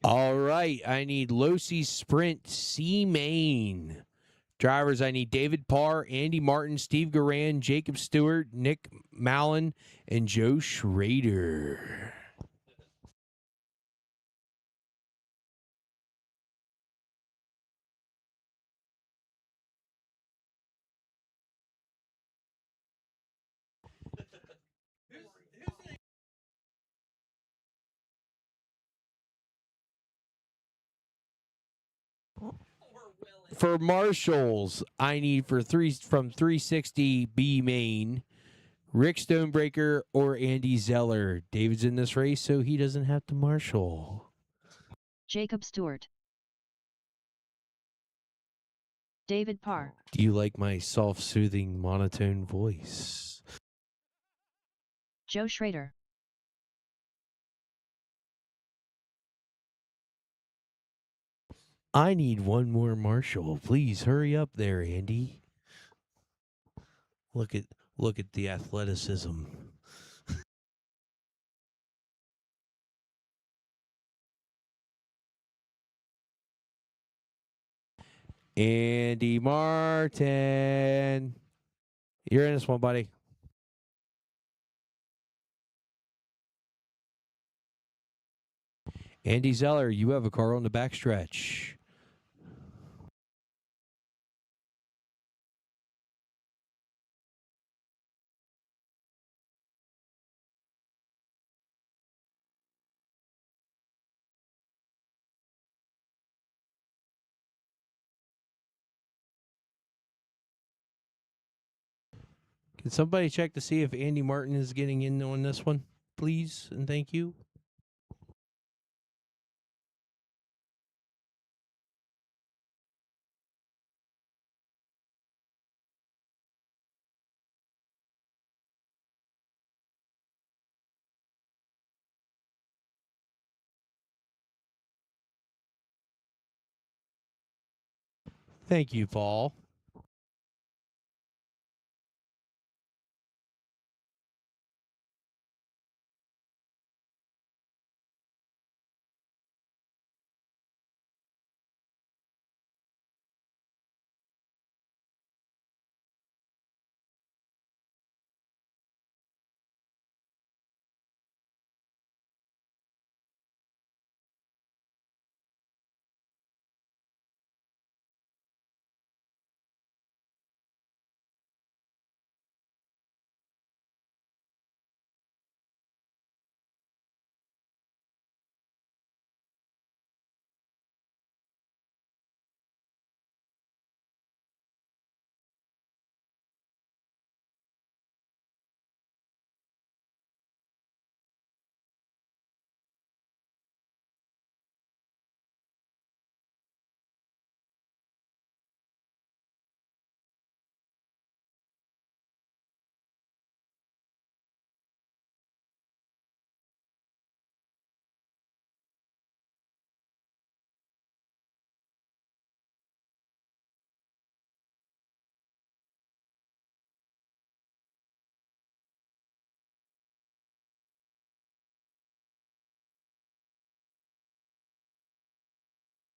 All right, I need Losi Sprint C Main. Drivers, I need David Parr, Andy Martin, Steve Garan, Jacob Stewart, Nick Mallon, and Joe Schrader. For marshals, I need from 360 B Main, Rick Stonebreaker or Andy Zeller. David's in this race, so he doesn't have to marshal. Jacob Stewart. David Parr. Do you like my soft, soothing, monotone voice? Joe Schrader. I need one more marshal. Please hurry up there, Andy. Look at the athleticism. Andy Martin. You're in this one, buddy. Andy Zeller, you have a car on the backstretch. Can somebody check to see if Andy Martin is getting in on this one, please? And thank you. Thank you, Paul.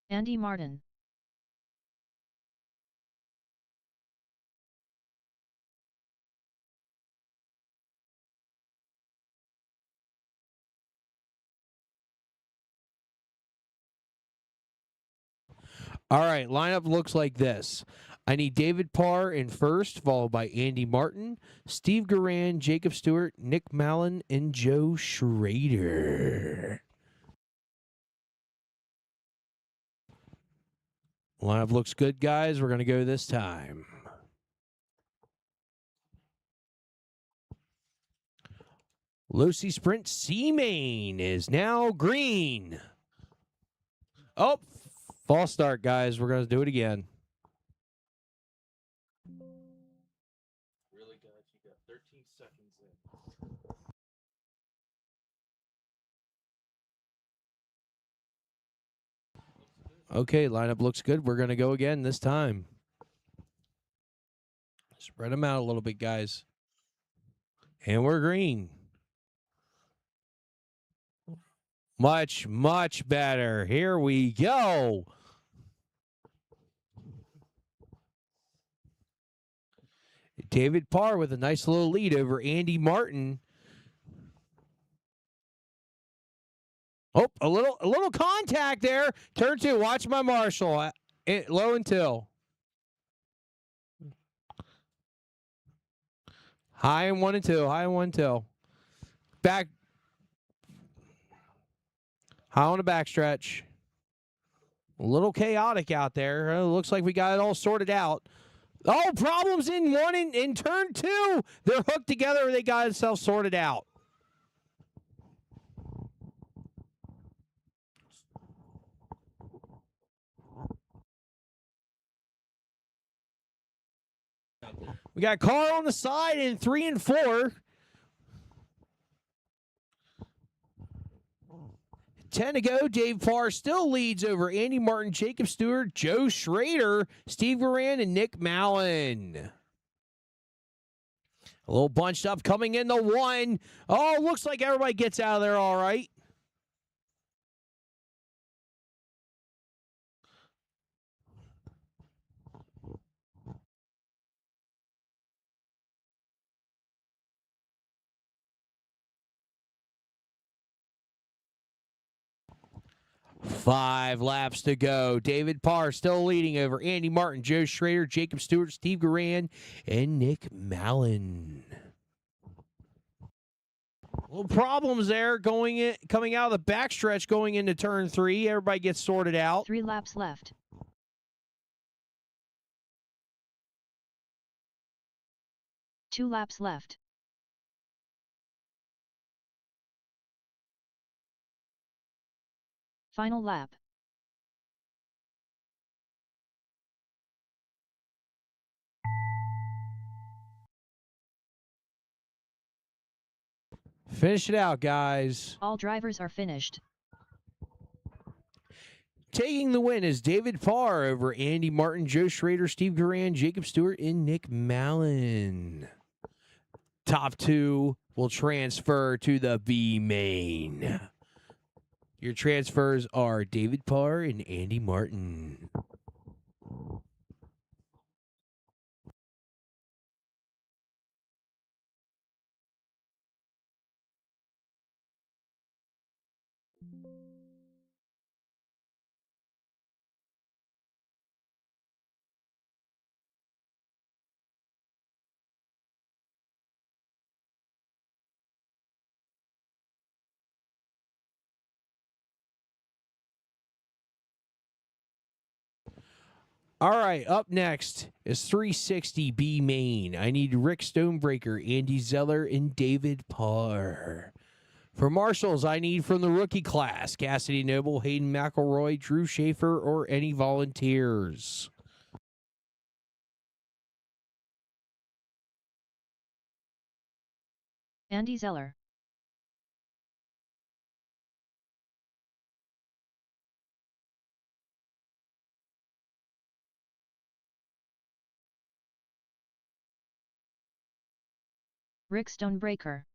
Andy Martin. All right, lineup looks like this. I need David Parr in first, followed by Andy Martin, Steve Garan, Jacob Stewart, Nick Mallon, and Joe Schrader. Lineup looks good, guys. We're going to go this time. Losi Sprint C Main is now green. Oh, false start, guys. We're going to do it again. Really, guys? You got 13 seconds in. Okay, lineup looks good. We're going to go again this time. Spread them out a little bit, guys. And we're green. Much, much better. Here we go. David Parr with a nice little lead over Andy Martin. Oh, a little contact there. Turn 2. Watch my Marshall. Low and till. High and 1 and 2. High and 1 and 2. Back. High on the backstretch. A little chaotic out there. Looks like we got it all sorted out. Oh, problems in 1 and in turn 2. They're hooked together. They got themselves sorted out. We got Carl on the side in 3 and 4. 10 to go. Dave Parr still leads over Andy Martin, Jacob Stewart, Joe Schrader, Steve Garan, and Nick Mallon. A little bunched up coming into 1. Oh, looks like everybody gets out of there all right. Five laps to go. David Parr still leading over Andy Martin, Joe Schrader, Jacob Stewart, Steve Garan, and Nick Mallon. Little problems there coming out of the backstretch going into turn 3. Everybody gets sorted out. 3 laps left. Two laps left. Final lap. Finish it out, guys. All drivers are finished. Taking the win is David Parr over Andy Martin, Joe Schrader, Steve Garan, Jacob Stewart, and Nick Mallon. Top 2 will transfer to the B main. Your transfers are David Parr and Andy Martin. All right, up next is 360 B main. I need Rick Stonebreaker, Andy Zeller, and David Parr. For marshals, I need from the rookie class, Cassidy Noble, Hayden McElroy, Drew Schaefer, or any volunteers. Andy Zeller. Rick Stonebreaker.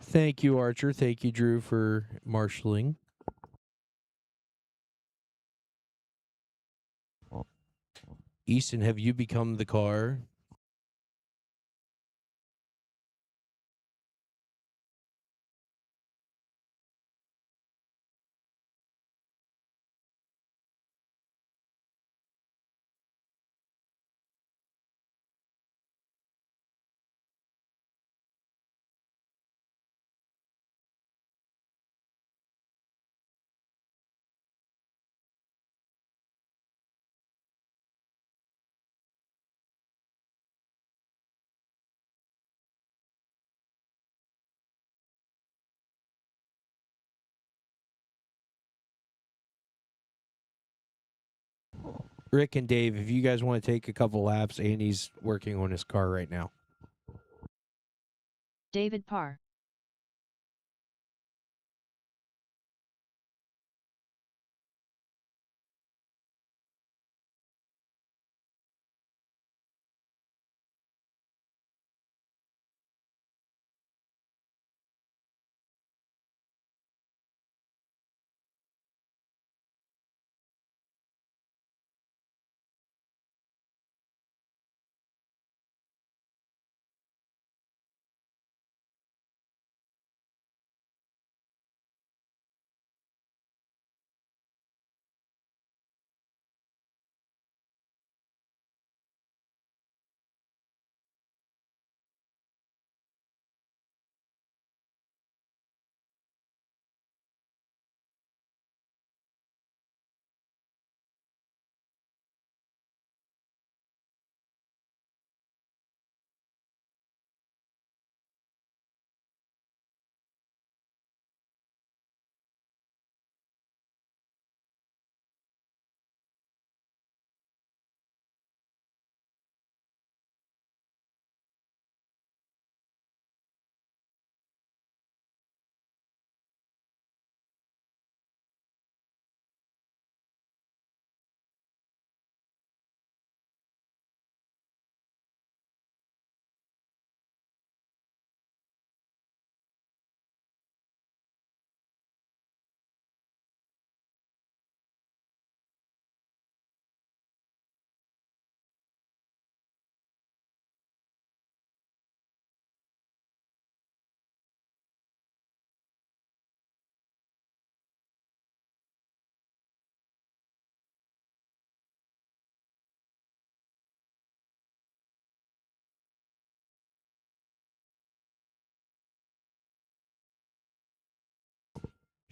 Thank you, Archer. Thank you, Drew, for marshaling. Easton, have you become the car? Rick and Dave, if you guys want to take a couple laps, Andy's working on his car right now. David Parr.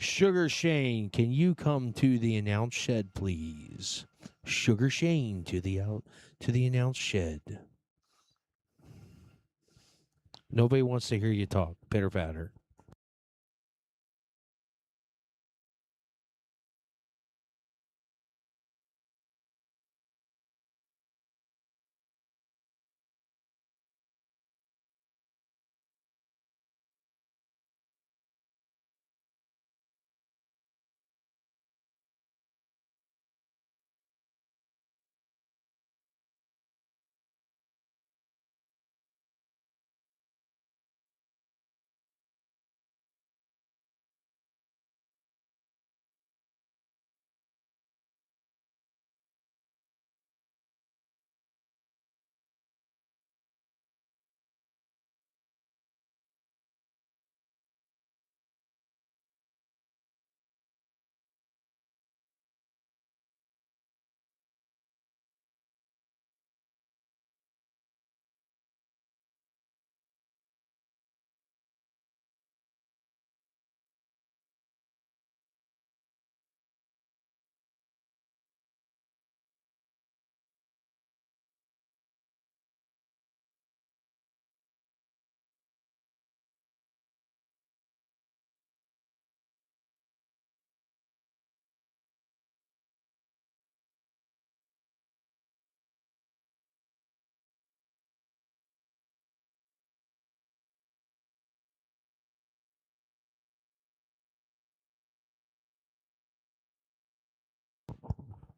Sugar Shane, can you come to the announce shed, please? Sugar Shane to the announce shed. Nobody wants to hear you talk. Pitter patter.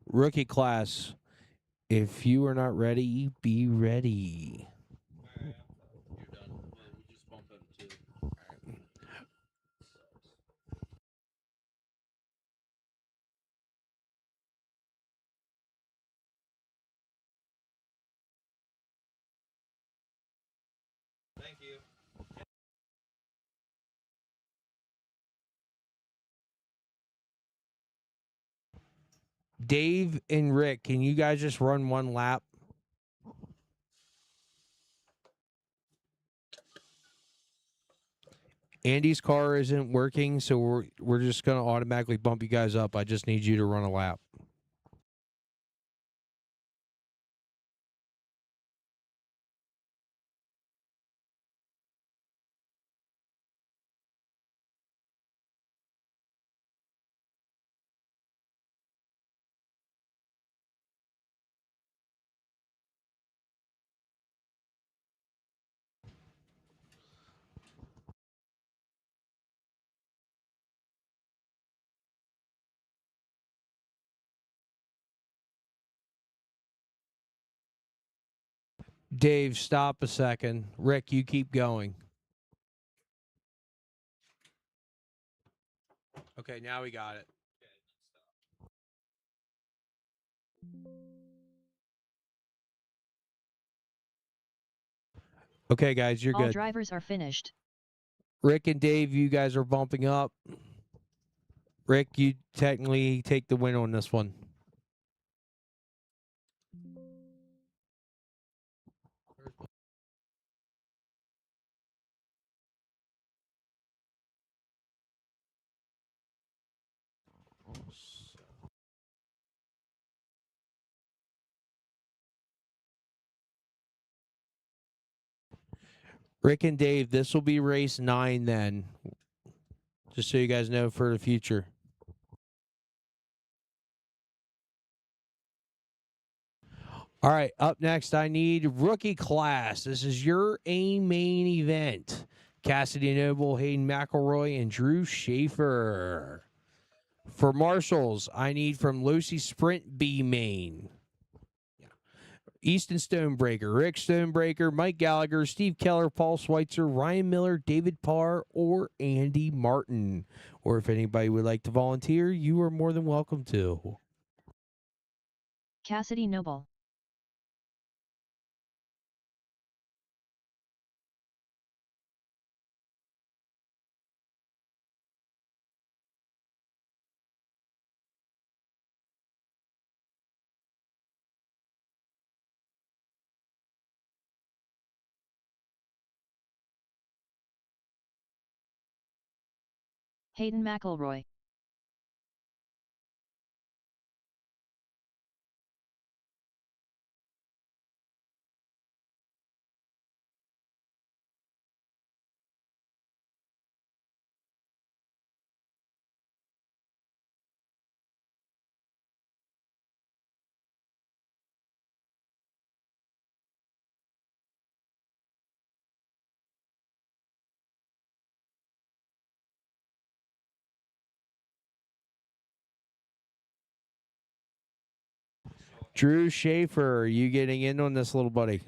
Rookie class, if you are not ready, be ready. Thank you. Dave and Rick, can you guys just run one lap? Andy's car isn't working, so we're just gonna automatically bump you guys up. I just need you to run a lap. Dave, stop a second. Rick, you keep going. Okay, now we got it. Okay, guys, you're All good. drivers are finished. Rick and Dave, you guys are bumping up. Rick, you technically take the win on this one. Rick and Dave, this will be race 9 then. Just so you guys know for the future. All right, up next, I need rookie class. This is your main event. Cassidy Noble, Hayden McElroy, and Drew Schaefer. For marshals, I need from Losi Sprint B main. Easton Stonebreaker, Rick Stonebreaker, Mike Gallagher, Steve Keller, Paul Schweitzer, Ryan Miller, David Parr, or Andy Martin. Or if anybody would like to volunteer, you are more than welcome to. Cassidy Noble. Hayden McElroy. Drew Schaefer, are you getting in on this, little buddy?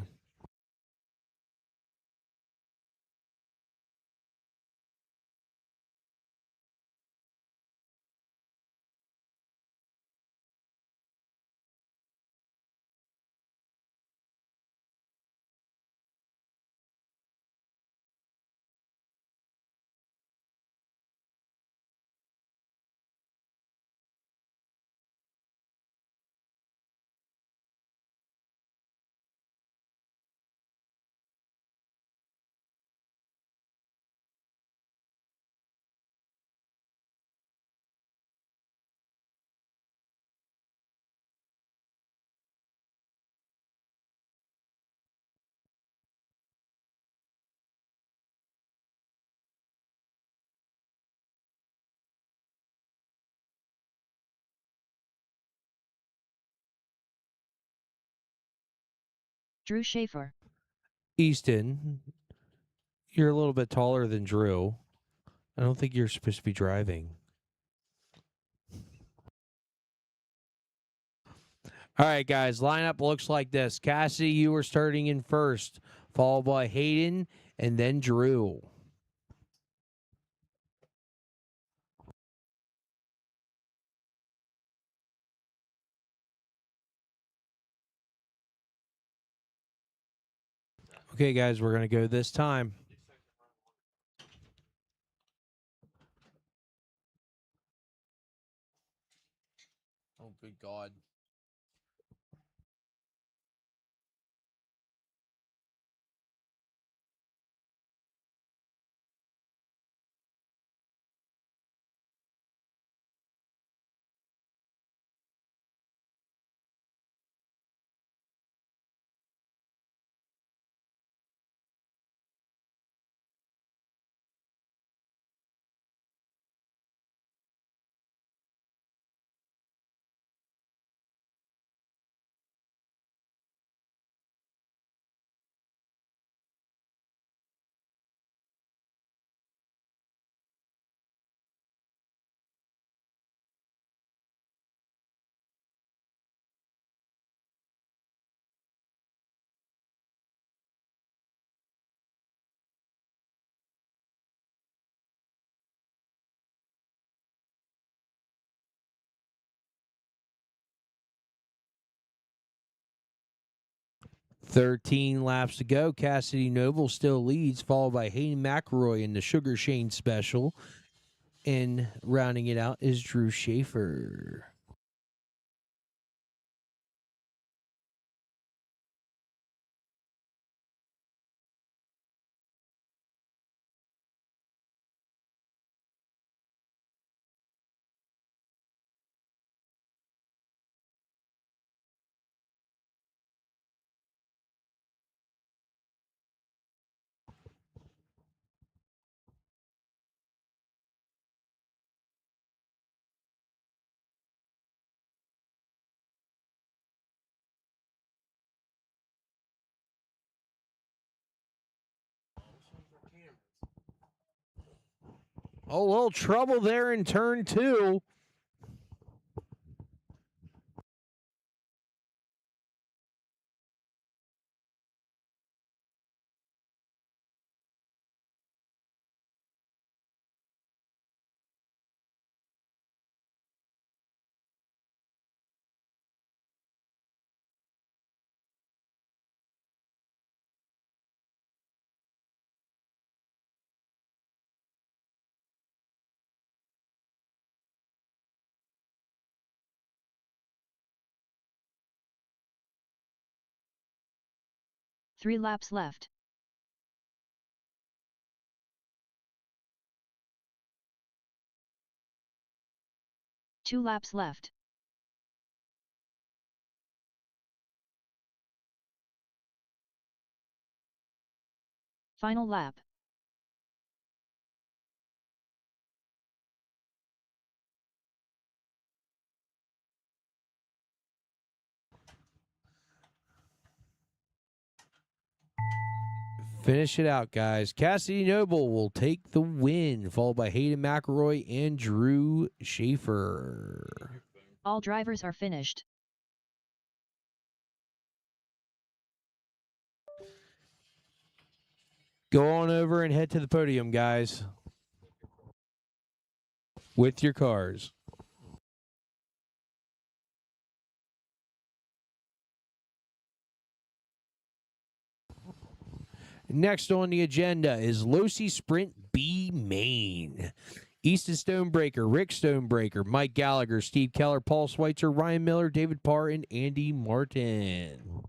Drew Schaefer. Easton, you're a little bit taller than Drew. I don't think you're supposed to be driving. All right, guys, lineup looks like this. Cassidy, you are starting in first, followed by Hayden and then Drew. Okay, guys, we're going to go this time. Oh, good God. "13 laps to go. Cassidy Noble still leads, followed by Hayden McElroy in the Sugar Shane Special. And rounding it out is Drew Schaefer. Oh, a little trouble there in turn two. Three laps left. Two laps left. Final lap. Finish it out, guys. Cassidy Noble will take the win, followed by Hayden McElroy and Drew Schaefer. All drivers are finished. Go on over and head to the podium, guys, with your cars. Next on the agenda is Losi Sprint B Main. Easton Stonebreaker, Rick Stonebreaker, Mike Gallagher, Steve Keller, Paul Schweitzer, Ryan Miller, David Parr, and Andy Martin.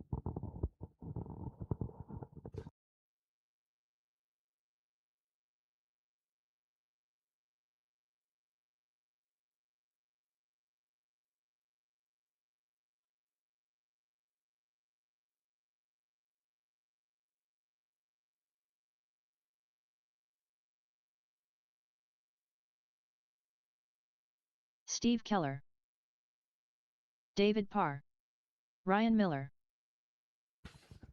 Steve Keller, David Parr, Ryan Miller.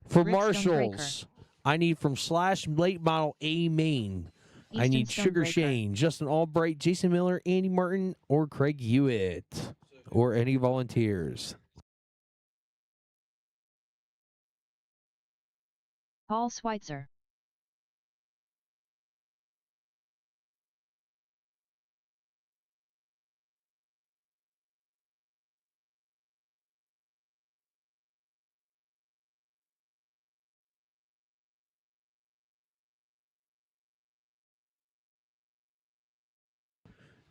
For Rick marshals, I need from Slash late model A Main. I Easton need Sugar Stonebreaker. Shane, Justin Albright, Jason Miller, Andy Martin, or Craig Hewitt, or any volunteers. Paul Schweitzer,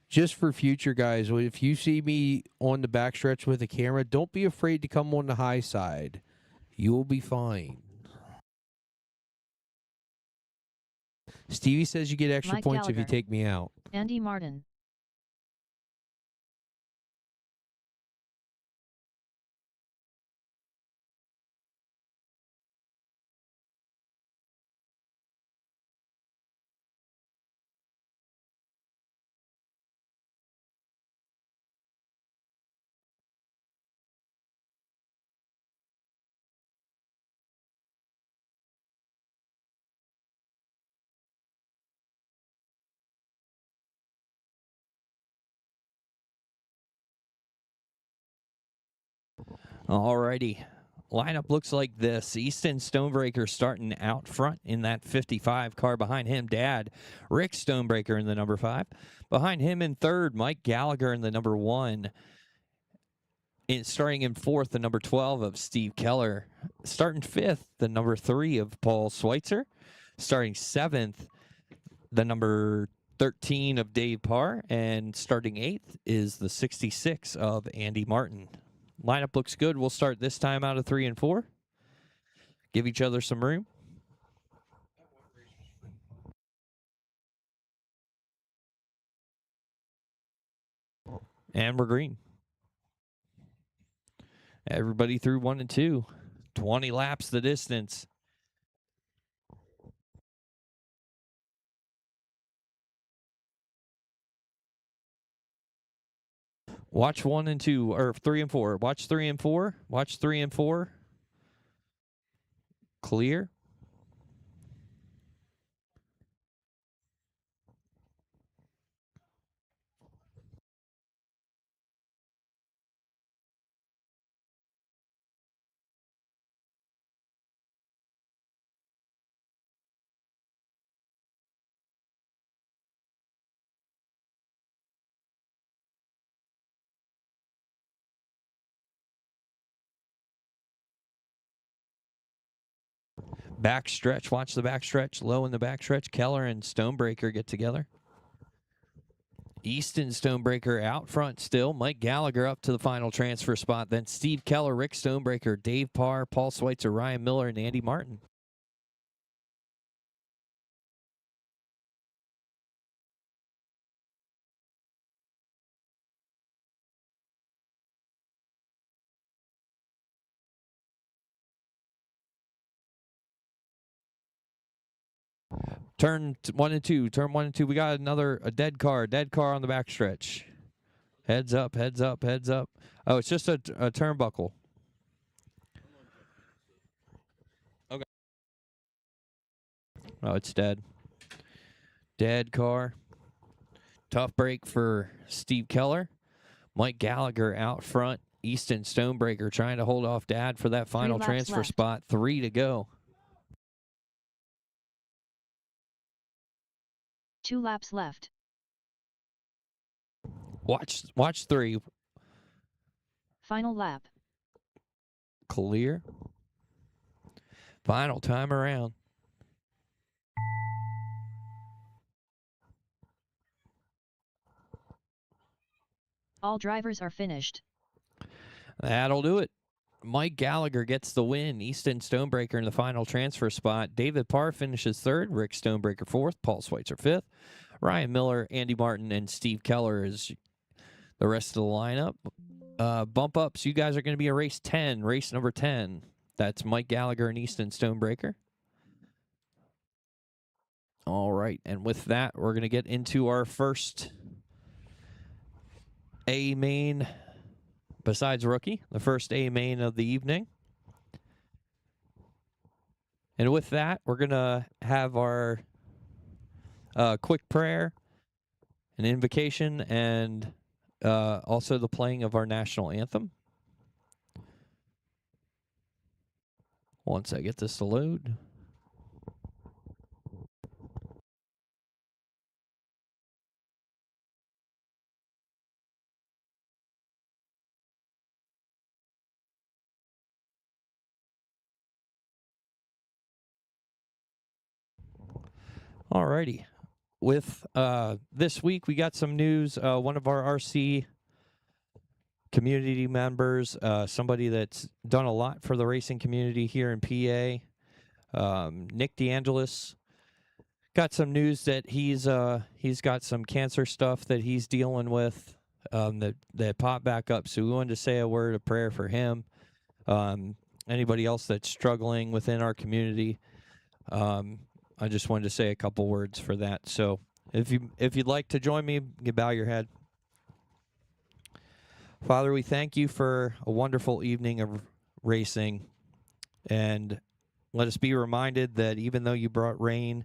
Just for future guys, if you see me on the backstretch with a camera, don't be afraid to come on the high side. You will be fine. Stevie says you get extra Mike points if you Gallagher. take me out. Andy Martin, Alrighty. Lineup looks like this. Easton Stonebreaker starting out front in that 55 car. Behind him, Dad, Rick Stonebreaker in the number 5. Behind him in third, Mike Gallagher in the number 1. Starting in fourth, the number 12 of Steve Keller. Starting fifth, the number 3 of Paul Schweitzer. Starting seventh, the number 13 of Dave Parr. And starting eighth is the 66 of Andy Martin. Lineup looks good. We'll start this time out of 3 and 4. Give each other some room. And we're green. Everybody through 1 and 2. 20 laps the distance. Watch 1 and 2, or 3 and 4. Watch 3 and 4. Watch 3 and 4. Clear. Back stretch. Watch the back stretch. Low in the back stretch. Keller and Stonebreaker get together. Easton Stonebreaker out front still. Mike Gallagher up to the final transfer spot. Then Steve Keller, Rick Stonebreaker, Dave Parr, Paul Schweitzer, Ryan Miller, and Andy Martin. Turn 1 and 2. Turn 1 and 2. We got a dead car. Dead car on the back stretch. Heads up, heads up, heads up. Oh, it's just a turnbuckle. Okay. Oh, it's dead. Dead car. Tough break for Steve Keller. Mike Gallagher out front. Easton Stonebreaker trying to hold off Dad for that final transfer left. spot. 3 to go. 2 laps left. Watch 3. Final lap. Clear. Final time around. All drivers are finished. That'll do it. Mike Gallagher gets the win. Easton Stonebreaker in the final transfer spot. David Parr finishes 3rd. Rick Stonebreaker 4th. Paul Schweitzer 5th. Ryan Miller, Andy Martin, and Steve Keller is the rest of the lineup. Bump ups. You guys are going to be in race 10. Race number 10. That's Mike Gallagher and Easton Stonebreaker. All right. And with that, we're going to get into our first A main. Besides rookie, the first A main of the evening. And with that, we're going to have our quick prayer, an invocation, and also the playing of our national anthem. Once I get this to load. Alrighty. With this week, we got some news. One of our RC community members, somebody that's done a lot for the racing community here in PA, Nick DeAngelis, got some news that he's got some cancer stuff that he's dealing with that popped back up. So we wanted to say a word of prayer for him. Anybody else that's struggling within our community. I just wanted to say a couple words for that. So if you'd like to join me, you bow your head. Father, we thank you for a wonderful evening of racing, and let us be reminded that even though you brought rain,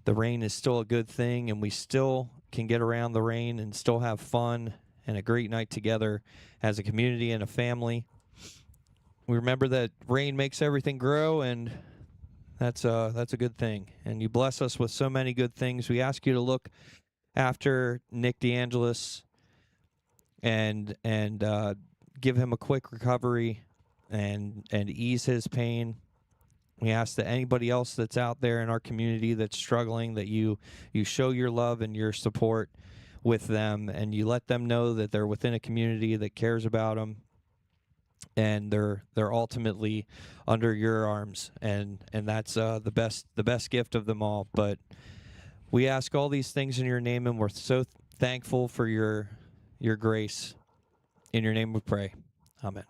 the rain is still a good thing, and we still can get around the rain and still have fun and a great night together as a community and a family. We remember that rain makes everything grow, and that's a good thing. And you bless us with so many good things. We ask you to look after Nick DeAngelis and give him a quick recovery and ease his pain. We ask that anybody else that's out there in our community that's struggling, that you show your love and your support with them, and you let them know that they're within a community that cares about them, and they're ultimately under your arms, and that's the best gift of them all. But we ask all these things in your name, and we're so thankful for your grace. In your name we pray. Amen.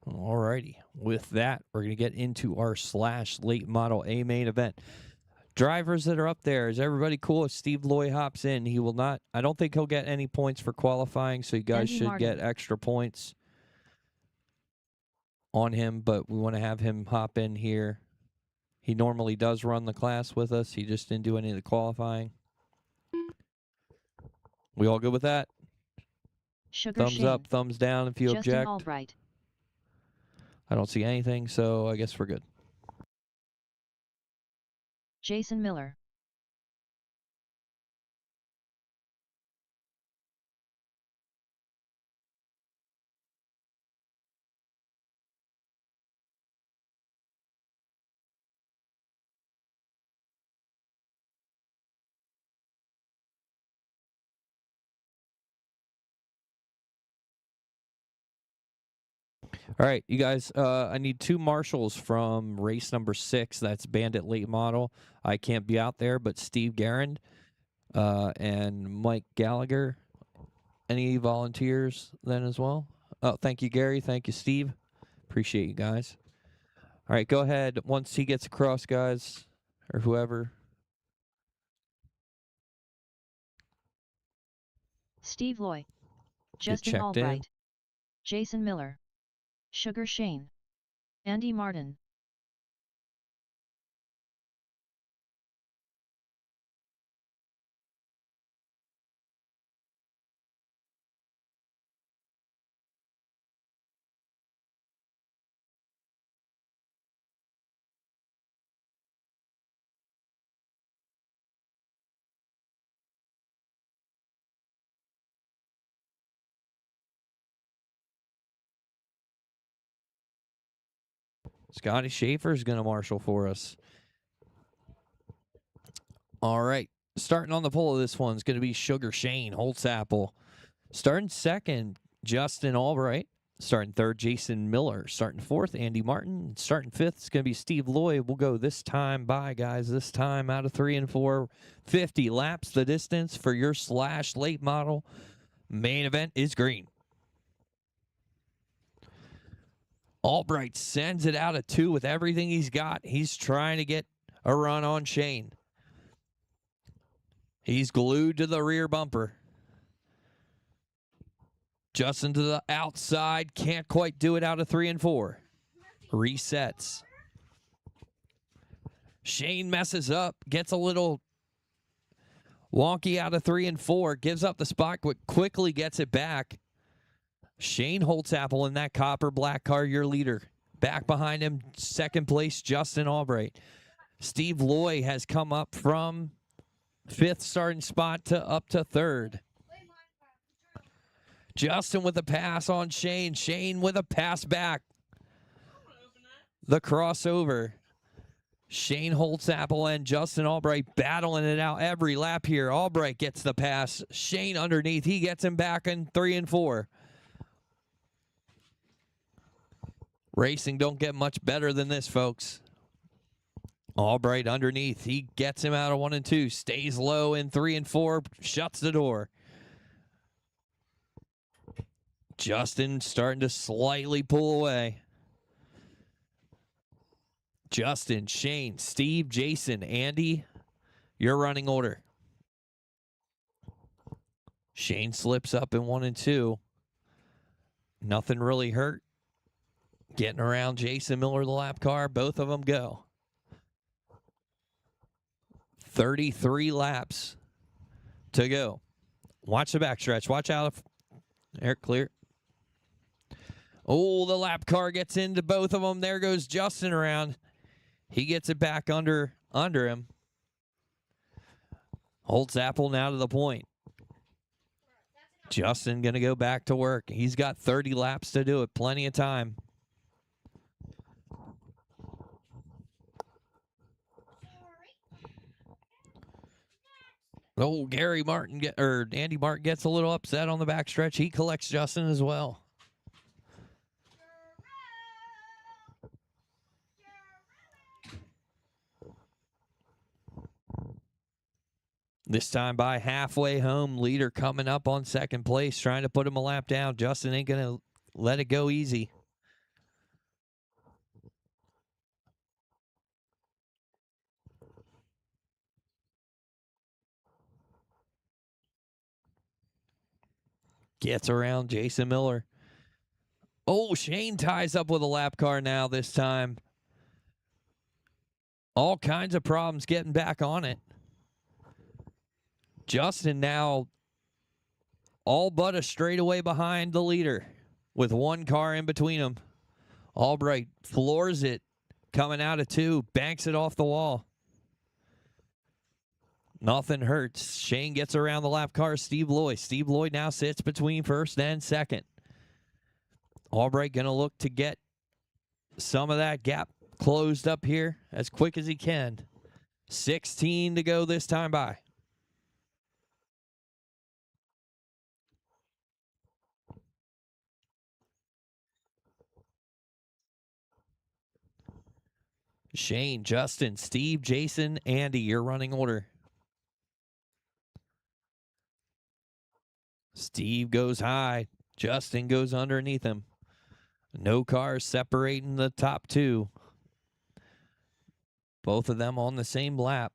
Alrighty. With that, we're going to get into our / late model A main event. Drivers that are up there, is everybody cool if Steve Loy hops in? He will not, I don't think he'll get any points for qualifying, so you guys Andy should Martin. get extra points on him, but we want to have him hop in here. He normally does run the class with us. He just didn't do any of the qualifying. We all good with that? Sugar Thumbs Shane. up, thumbs down if you Justin object. Albright. I don't see anything, so I guess we're good. Jason Miller. All right, you guys, I need 2 marshals from race number 6. That's Bandit Late Model. I can't be out there, but Steve Garand and Mike Gallagher. Any volunteers then as well? Oh, thank you, Gary. Thank you, Steve. Appreciate you guys. All right, go ahead. Once he gets across, guys, or whoever. Steve Loy. Get Justin checked in. Albright. Jason Miller. Sugar Shane. Andy Martin. Scotty Schaefer is going to marshal for us. All right. Starting on the pole of this one is going to be Sugar Shane Holtzapple. Starting second, Justin Albright. Starting third, Jason Miller. Starting fourth, Andy Martin. Starting fifth is going to be Steve Lloyd. We'll go this time by, guys. This time out of 3 and 4. 50 laps the distance for your / late model. Main event is green. Albright sends it out of 2 with everything he's got. He's trying to get a run on Shane. He's glued to the rear bumper. Justin to the outside. Can't quite do it out of 3 and 4. Resets. Shane messes up. Gets a little wonky out of 3 and 4. Gives up the spot, but quickly gets it back. Shane Holtzapple in that copper black car, your leader. Back behind him, second place, Justin Albright. Steve Loy has come up from 5th starting spot to up to 3rd. Justin with a pass on Shane. Shane with a pass back. The crossover. Shane Holtzapple and Justin Albright battling it out every lap here. Albright gets the pass. Shane underneath. He gets him back in 3 and 4. Racing don't get much better than this, folks. Albright underneath. He gets him out of 1 and 2. Stays low in 3 and 4. Shuts the door. Justin starting to slightly pull away. Justin, Shane, Steve, Jason, Andy, your running order. Shane slips up in 1 and 2. Nothing really hurt. Getting around Jason Miller, the lap car. Both of them go. 33 laps to go. Watch the backstretch. Watch out. Air clear. Oh, the lap car gets into both of them. There goes Justin around. He gets it back under him. Holtzapple now to the point. Justin going to go back to work. He's got 30 laps to do it. Plenty of time. Oh, Andy Martin gets a little upset on the backstretch. He collects Justin as well. This time by halfway home, leader coming up on second place, trying to put him a lap down. Justin ain't going to let it go easy. Gets around Jason Miller. Oh, Shane ties up with a lap car now this time. All kinds of problems getting back on it. Justin now all but a straightaway behind the leader with one car in between them. Albright floors it, coming out of 2, banks it off the wall. Nothing hurts. Shane gets around the lap car. Steve Lloyd. Steve Lloyd now sits between first and second. Albright going to look to get some of that gap closed up here as quick as he can. 16 to go this time by. Shane, Justin, Steve, Jason, Andy, your running order. Steve goes high. Justin goes underneath him. No cars separating the top 2. Both of them on the same lap.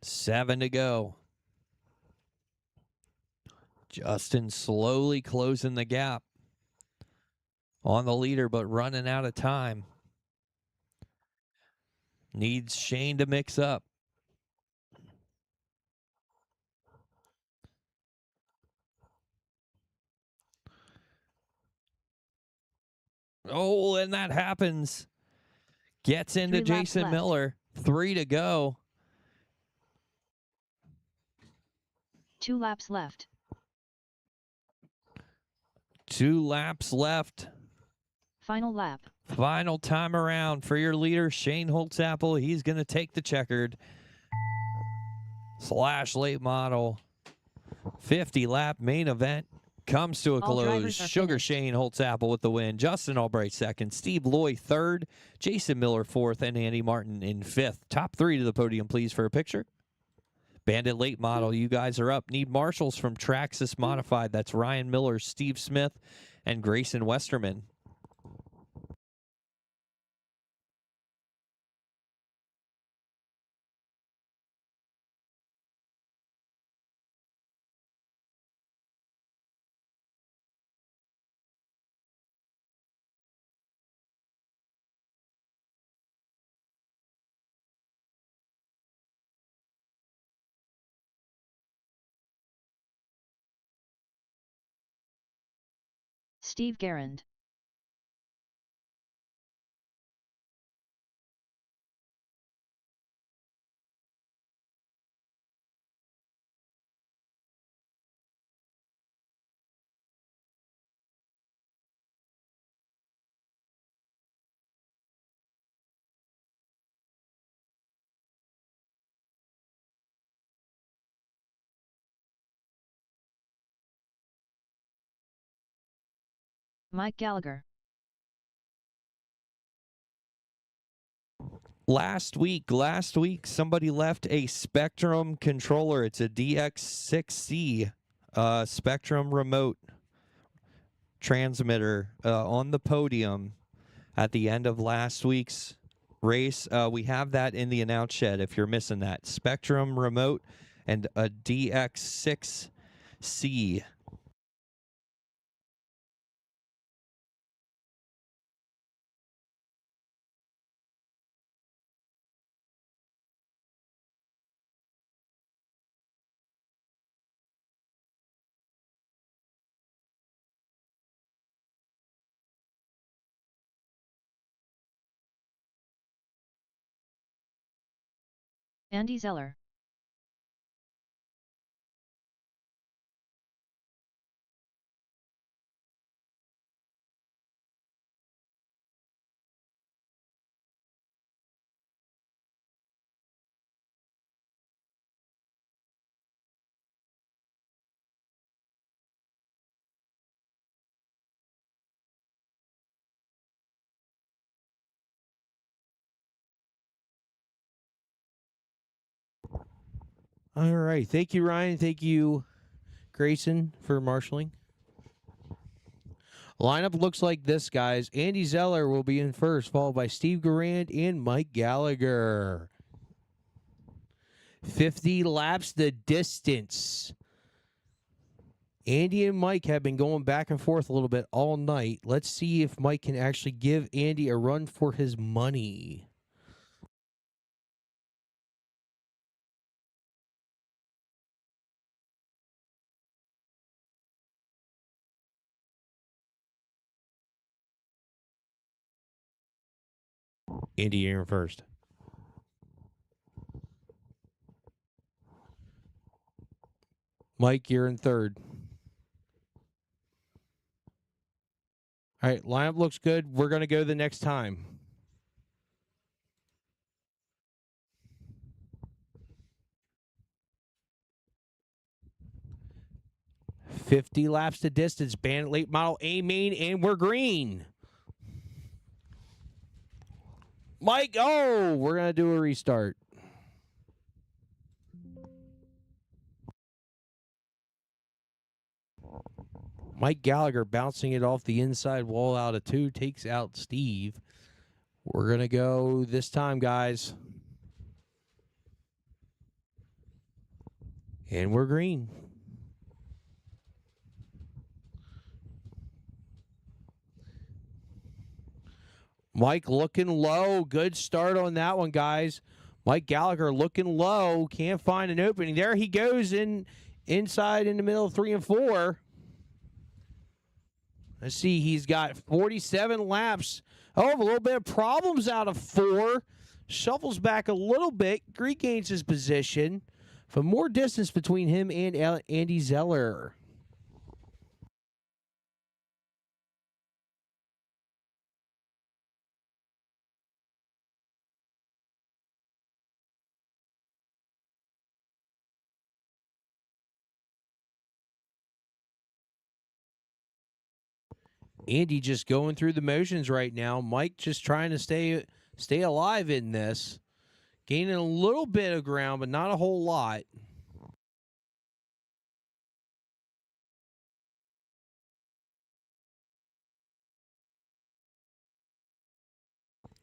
Seven to go. Justin slowly closing the gap on the leader, but running out of time. Needs Shane to mix up. Oh, and that happens. Gets into 3 laps Jason left. Miller. 3 to go. 2 laps left. 2 laps left. Final lap. Final time around for your leader, Shane Holtzapfel. He's going to take the checkered / late model 50 lap main event. Comes to a All close. drivers are Sugar finished. Shane Holtzapfel with the win. Justin Albright second. Steve Loy third. Jason Miller fourth. And Andy Martin in fifth. Top 3 to the podium, please, for a picture. Bandit late model, you guys are up. Need marshals from Traxxas Modified. That's Ryan Miller, Steve Smith, and Grayson Westerman. Steve Garand. Mike Gallagher. Last week, somebody left a Spectrum controller. It's a DX6C Spectrum remote transmitter on the podium at the end of last week's race. We have that in the announce shed if you're missing that. Spectrum remote and a DX6C. Andy Zeller. All right. Thank you, Ryan. Thank you, Grayson, for marshaling. Lineup looks like this, guys. Andy Zeller will be in first, followed by Steve Garand and Mike Gallagher. 50 laps the distance. Andy and Mike have been going back and forth a little bit all night. Let's see if Mike can actually give Andy a run for his money. Andy, you're in first. Mike, you're in third. All right, lineup looks good. We're going to go the next time. $50 laps to distance. Bandit late model A main, and we're green. Mike, oh, we're going to do a restart. Mike Gallagher bouncing it off the inside wall out of 2, takes out Steve. We're going to go this time, guys. And we're green. Mike looking low. Good start on that one, guys. Mike Gallagher looking low. Can't find an opening. There he goes inside in the middle of 3 and 4. Let's see. He's got 47 laps. Oh, a little bit of problems out of 4. Shuffles back a little bit. Regains his position. For more distance between him and Andy Zeller. Andy just going through the motions right now. Mike just trying to stay alive in this. Gaining a little bit of ground, but not a whole lot.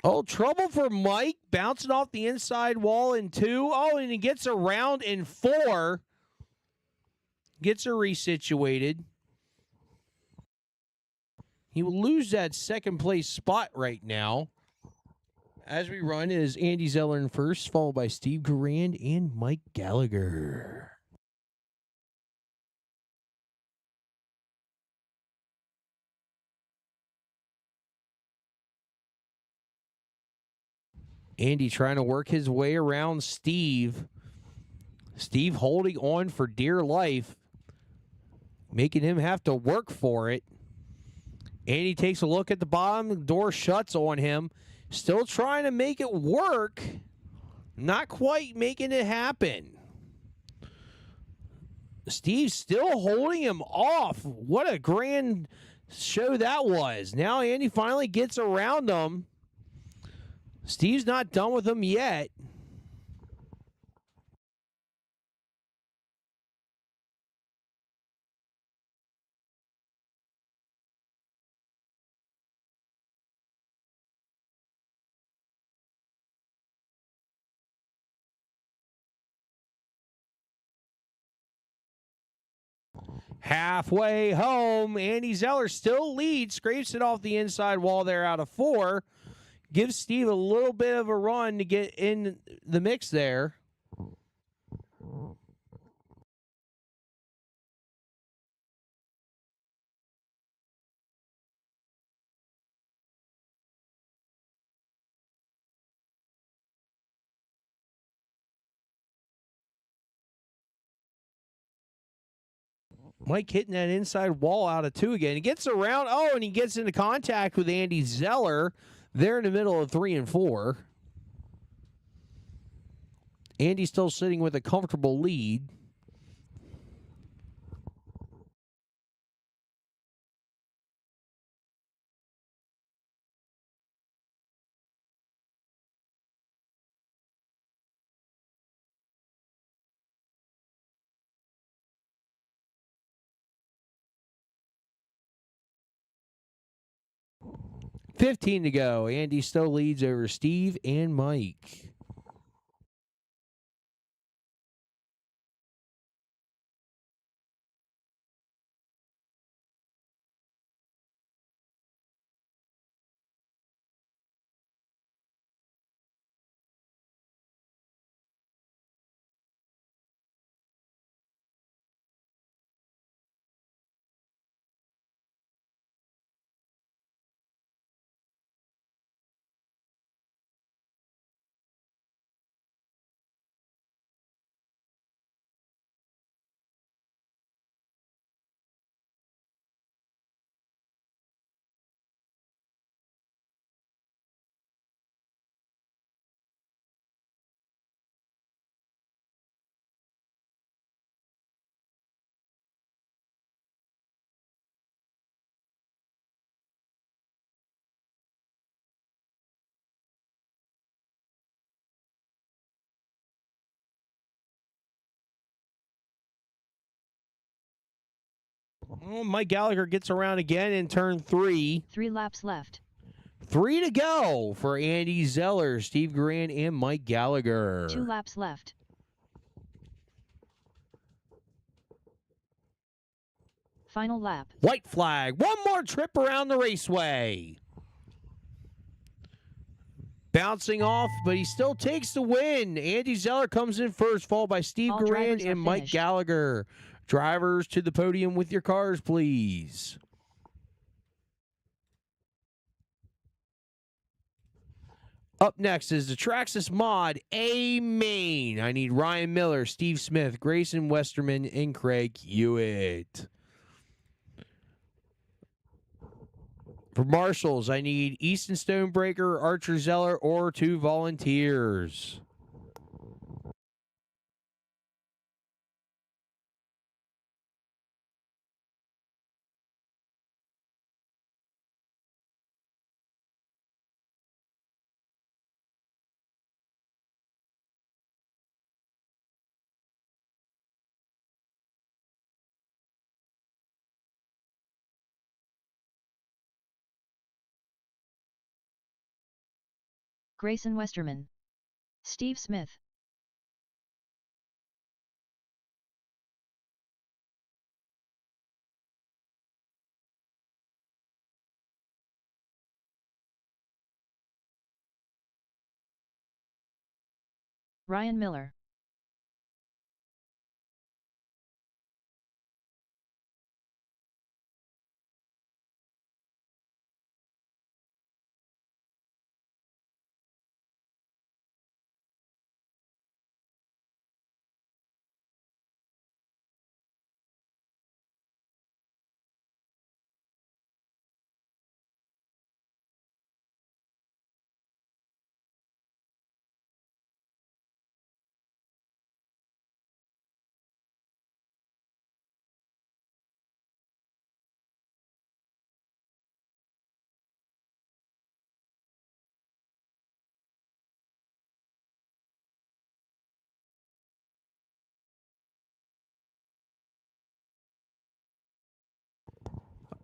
Oh, trouble for Mike. Bouncing off the inside wall in 2. Oh, and he gets around in 4. Gets her resituated. He will lose that second place spot right now. As we run, it is Andy Zeller in first, followed by Steve Garand and Mike Gallagher. Andy trying to work his way around Steve. Steve holding on for dear life, making him have to work for it. Andy takes a look at the bottom. The door shuts on him. Still trying to make it work. Not quite making it happen. Steve's still holding him off. What a grand show that was. Now Andy finally gets around him. Steve's not done with him yet. Halfway home, Andy Zeller still leads, scrapes it off the inside wall there out of 4. Gives Steve a little bit of a run to get in the mix there. Mike hitting that inside wall out of 2 again. He gets around. Oh, and he gets into contact with Andy Zeller. They're in the middle of 3 and 4. Andy's still sitting with a comfortable lead. 15 to go. Andy still leads over Steve and Mike. Oh, Mike Gallagher gets around again in turn 3. 3 laps left. 3 to go for Andy Zeller, Steve Garan, and Mike Gallagher. 2 laps left. Final lap. White flag. One more trip around the raceway. Bouncing off, but he still takes the win. Andy Zeller comes in first, followed by Steve All Garan drivers are and Mike finished. Gallagher. Drivers to the podium with your cars, please. Up next is the Traxxas Mod A Main. I need Ryan Miller, Steve Smith, Grayson Westerman, and Craig Hewitt. For marshals, I need Easton Stonebreaker, Archer Zeller, or 2 volunteers. Grayson Westerman. Steve Smith. Ryan Miller.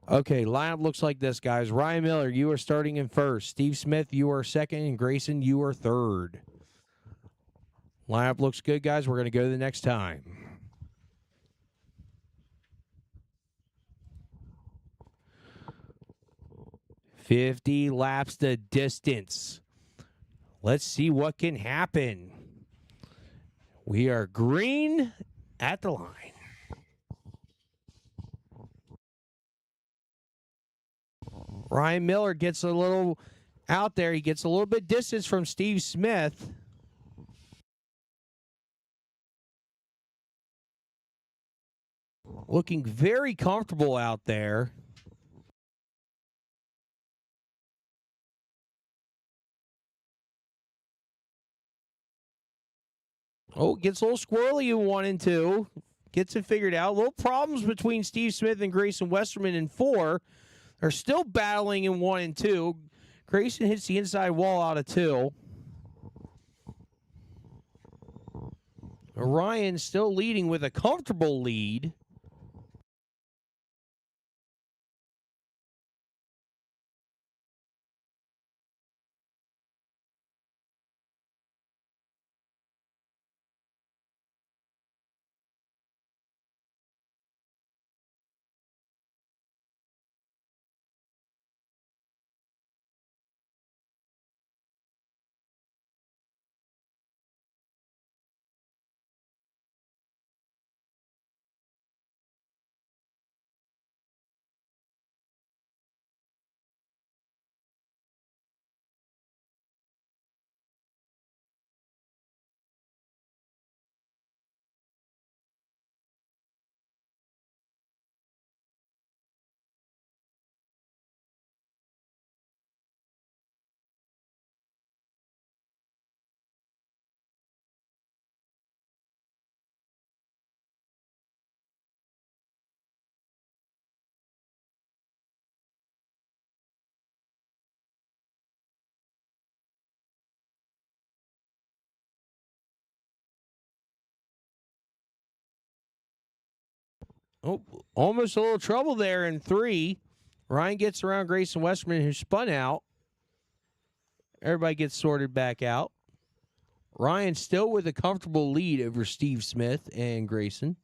Okay, lineup looks like this, guys. Ryan Miller, you are starting in first. Steve Smith, you are second. And Grayson, you are third. Lineup looks good, guys. We're going to go the next time. $50 laps the distance. Let's see what can happen. We are green at the line. Ryan Miller gets a little out there. He gets a little bit distance from Steve Smith. Looking very comfortable out there. Oh, gets a little squirrely in 1 and 2. Gets it figured out. Little problems between Steve Smith and Grayson Westerman in 4. They're still battling in 1 and 2. Grayson hits the inside wall out of 2. Ryan still leading with a comfortable lead. Oh, almost a little trouble there in 3. Ryan gets around Grayson Westerman, who spun out. Everybody gets sorted back out. Ryan still with a comfortable lead over Steve Smith and Grayson.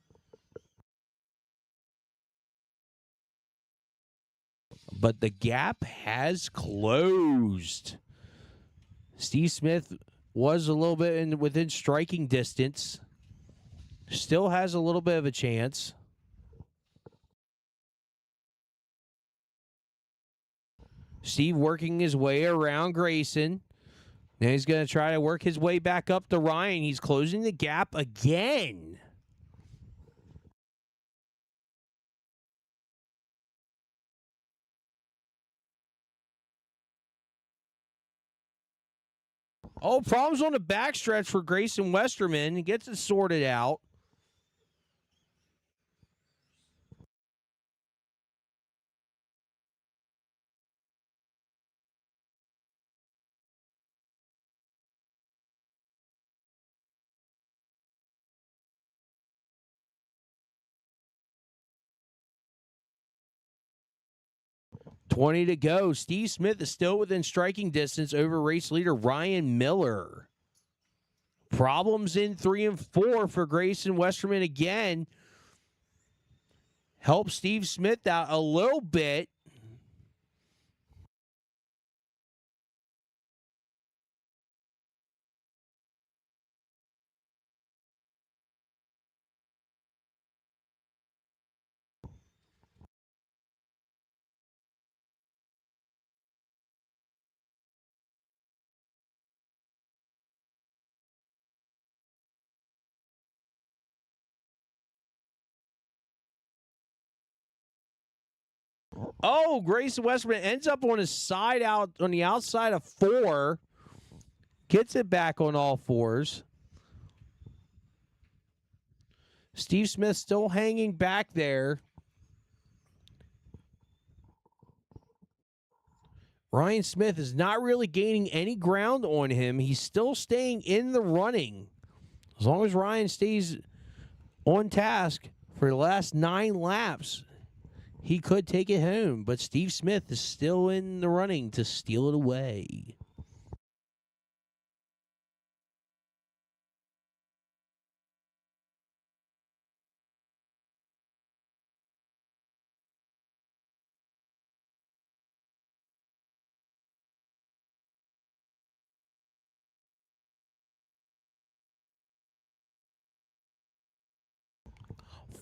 But the gap has closed. Steve Smith was a little bit within striking distance. Still has a little bit of a chance. Steve working his way around Grayson. Now he's going to try to work his way back up to Ryan. He's closing the gap again. Oh, problems on the backstretch for Grayson Westerman. He gets it sorted out. .20 to go. Steve Smith is still within striking distance over race leader Ryan Miller. Problems in 3 and 4 for Grayson Westerman again. Help Steve Smith out a little bit. Oh, Grayson Westerman ends up on his side out on the outside of 4. Gets it back on all 4s. Steve Smith still hanging back there. Ryan Smith is not really gaining any ground on him. He's still staying in the running. As long as Ryan stays on task for the last 9 laps, he could take it home. But Steve Smith is still in the running to steal it away.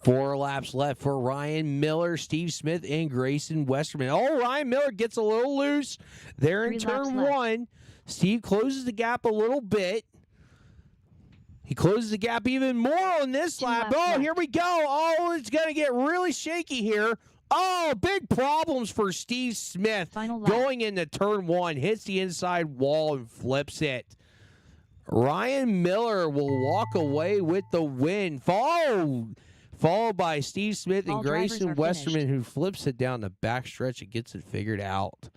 Four laps left for Ryan Miller, Steve Smith, and Grayson Westerman. Oh, Ryan Miller gets a little loose there in 3 laps turn left. 1. Steve closes the gap a little bit. He closes the gap even more on this 2 lap. laps Oh, left. here we go. Oh, it's going to get really shaky here. Oh, big problems for Steve Smith. Final lap. Going into turn 1, hits the inside wall and flips it. Ryan Miller will walk away with the win. Followed by Steve Smith and All drivers Grayson are Westerman, finished. who flips it down the backstretch and gets it figured out.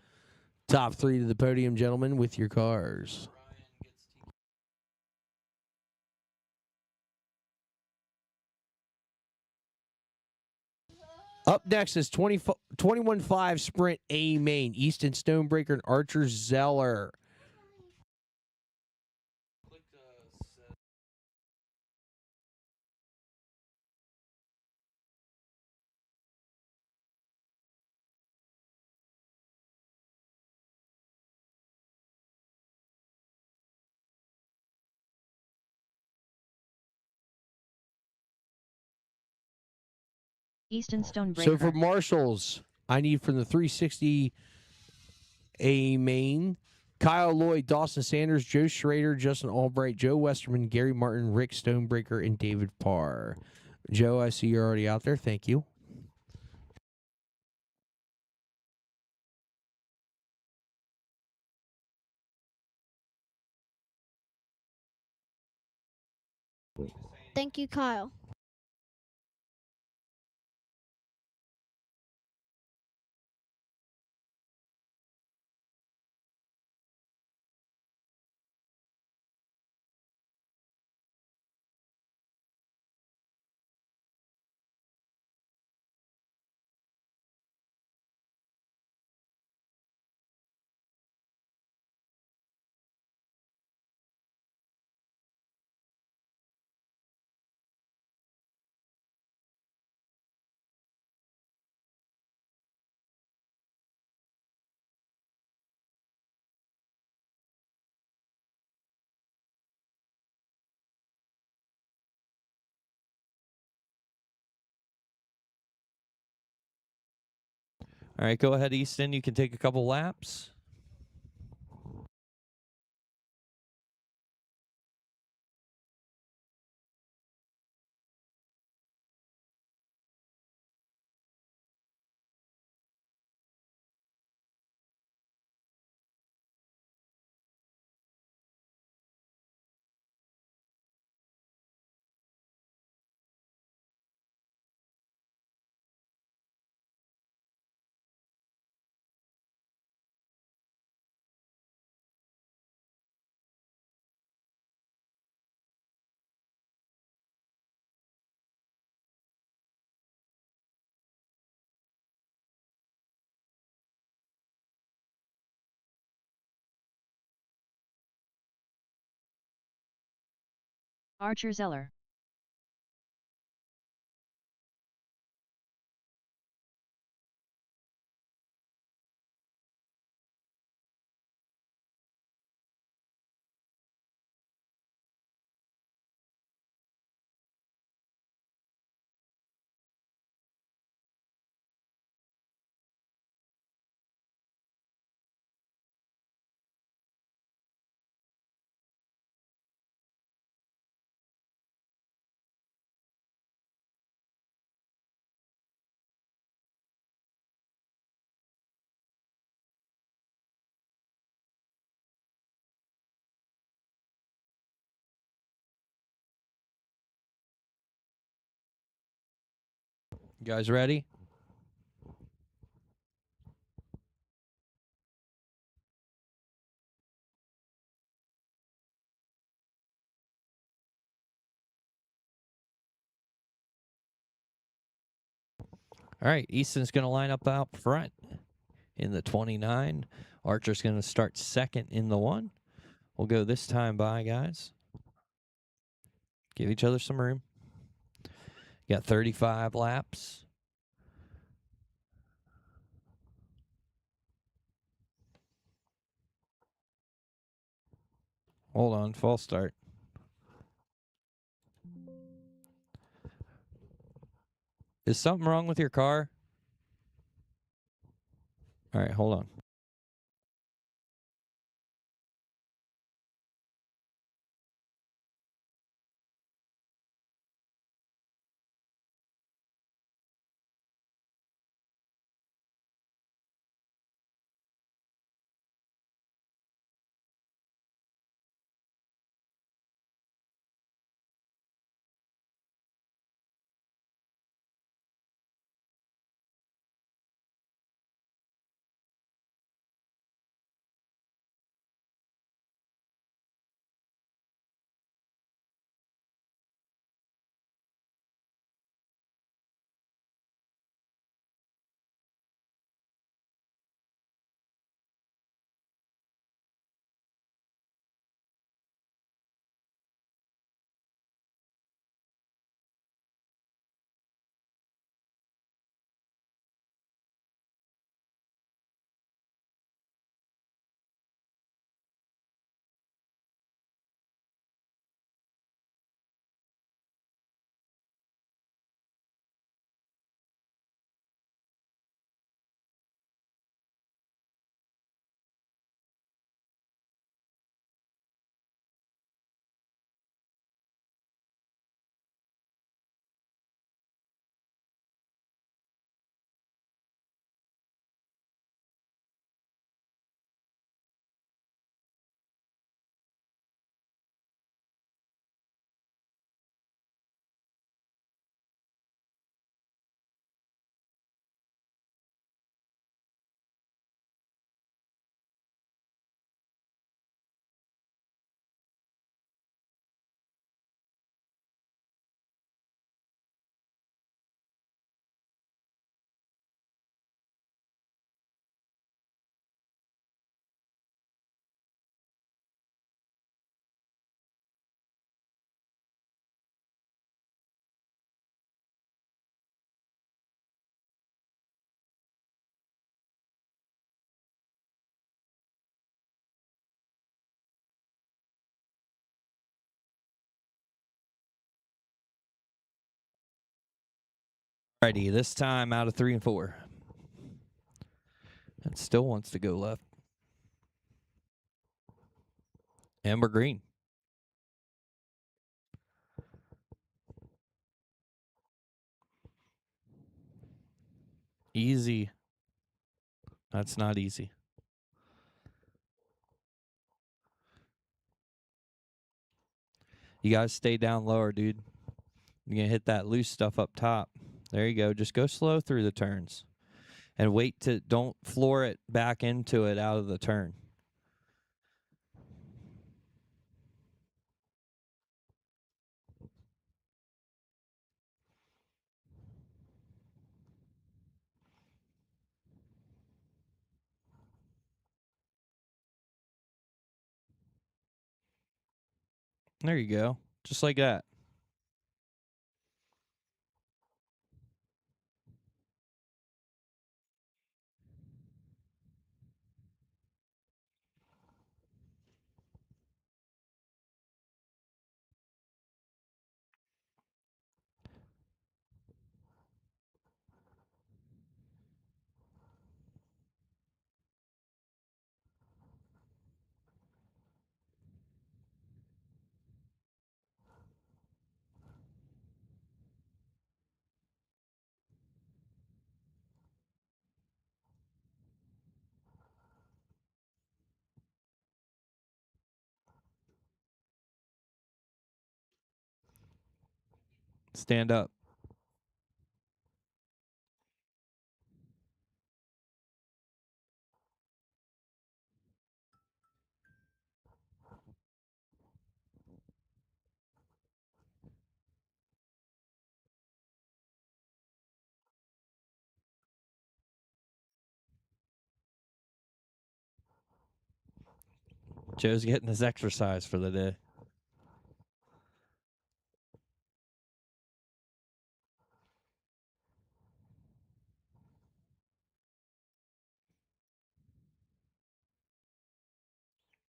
Top 3 to the podium, gentlemen, with your cars. Up next is 21.5 Sprint A main. Easton Stonebreaker and Archer Zeller. Easton Stonebreaker. So for marshals, I need from the 360 A main, Kyle Lloyd, Dawson Sanders, Joe Schrader, Justin Albright, Joe Westerman, Gary Martin, Rick Stonebreaker, and David Parr. Joe, I see you're already out there. Thank you. Thank you, Kyle. All right, go ahead, Easton. You can take a couple laps. Archer Zeller. You guys ready? All right, Easton's going to line up out front in the 29. Archer's going to start second in the 1. We'll go this time by, guys. Give each other some room. Got 35 laps. Hold on, false start. Is something wrong with your car? All right, hold on. Alrighty, this time out of 3 and 4. and still wants to go left. And we're green. Easy. That's not easy. You guys stay down lower, dude. You're going to hit that loose stuff up top. There you go. Just go slow through the turns. And wait to, don't floor it back into it out of the turn. There you go. Just like that. Stand up. Joe's getting his exercise for the day.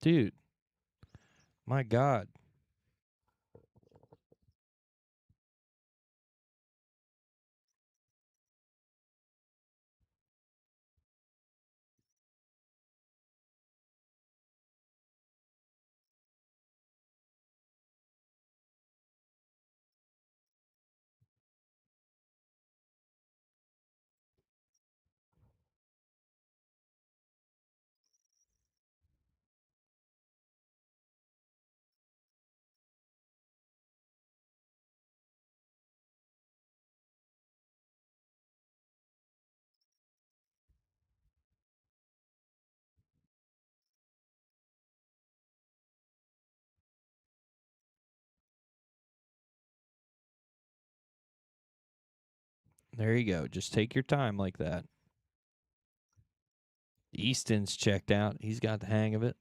Dude, my God. There you go. Just take your time like that. Easton's checked out. He's got the hang of it.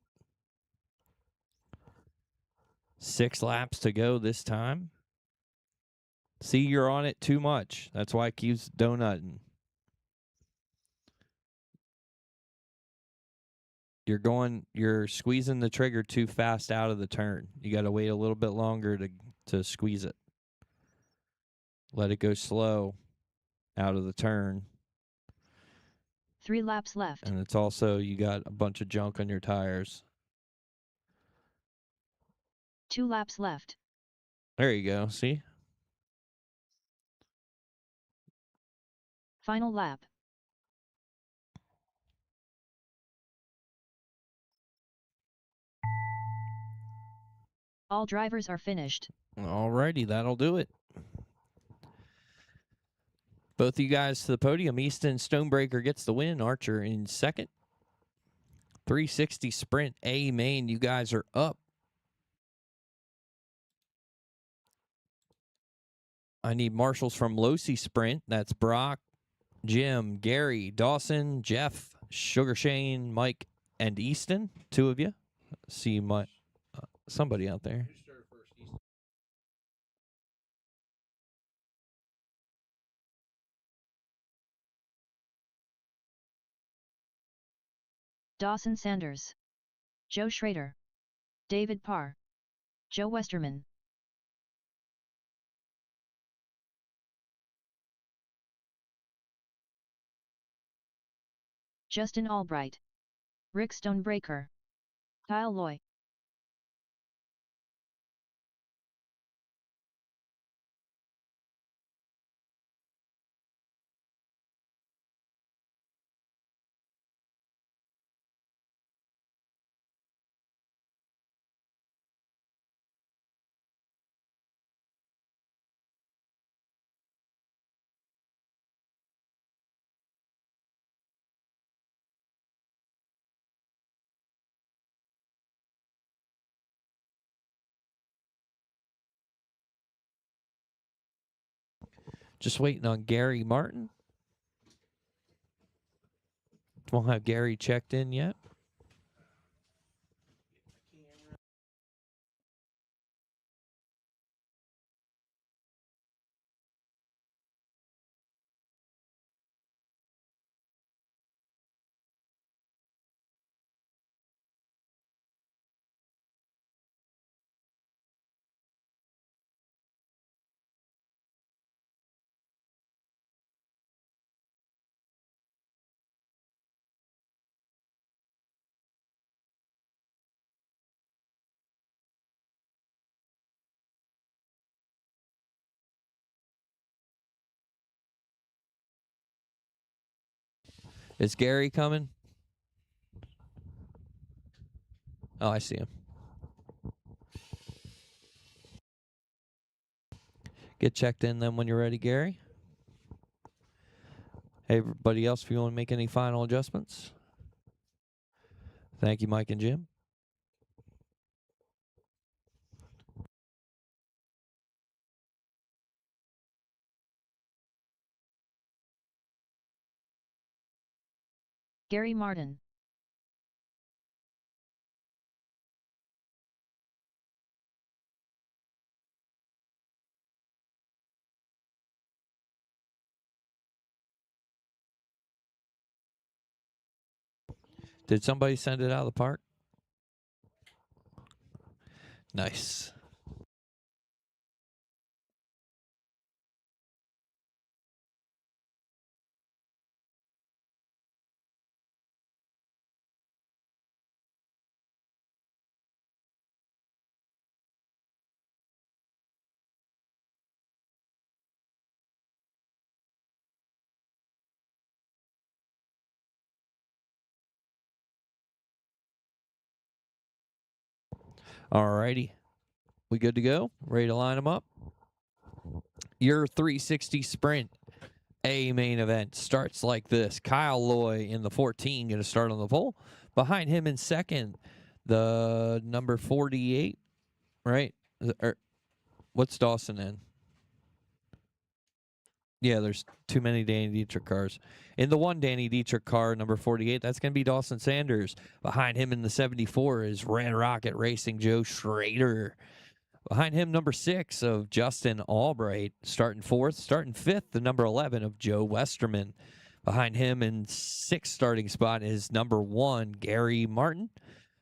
6 laps to go this time. See, you're on it too much. That's why it keeps donutting. You're squeezing the trigger too fast out of the turn. You got to wait a little bit longer to squeeze it. Let it go slow out of the turn. 3 laps left. And it's also, you got a bunch of junk on your tires. 2 laps left. There you go. See? Final lap. All drivers are finished. Alrighty, that'll do it. Both of you guys to the podium. Easton Stonebreaker gets the win. Archer in second. 360 Sprint A main. You guys are up. I need marshals from Losi Sprint. That's Brock, Jim, Gary, Dawson, Jeff, Sugar Shane, Mike, and Easton. 2 of you. See my somebody out there. Dawson Sanders, Joe Schrader, David Parr, Joe Westerman. Justin Albright, Rick Stonebreaker, Kyle Loy. Just waiting on Gary Martin. Won't have Gary checked in yet. Is Gary coming? Oh, I see him. Get checked in then when you're ready, Gary. Hey, everybody else, if you want to make any final adjustments. Thank you, Mike and Jim. Gary Martin. Did somebody send it out of the park? Nice. All righty. We good to go? Ready to line them up? Your 360 Sprint A main event starts like this. Kyle Loy in the 14 going to start on the pole. Behind him in second, the number 48, right? What's Dawson in? Yeah, there's too many Danny Dietrich cars. In the one Danny Dietrich car, number 48, that's going to be Dawson Sanders. Behind him in the 74 is Red Rocket Racing Joe Schrader. Behind him, number 6 of Justin Albright. Starting fourth. Starting fifth, the number 11 of Joe Westerman. Behind him in sixth starting spot is number 1, Gary Martin.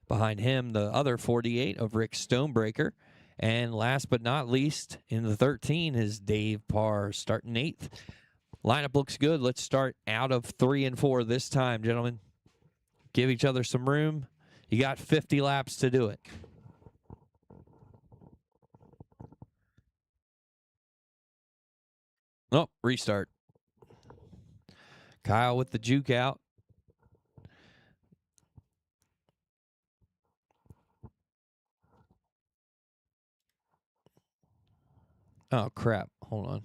Behind him, the other 48 of Rick Stonebreaker. And last but not least, in the 13 is Dave Parr, starting 8th. Lineup looks good. Let's start out of 3 and 4 this time, gentlemen. Give each other some room. You got 50 laps to do it. Oh, restart. Kyle with the juke out. Oh, crap. Hold on.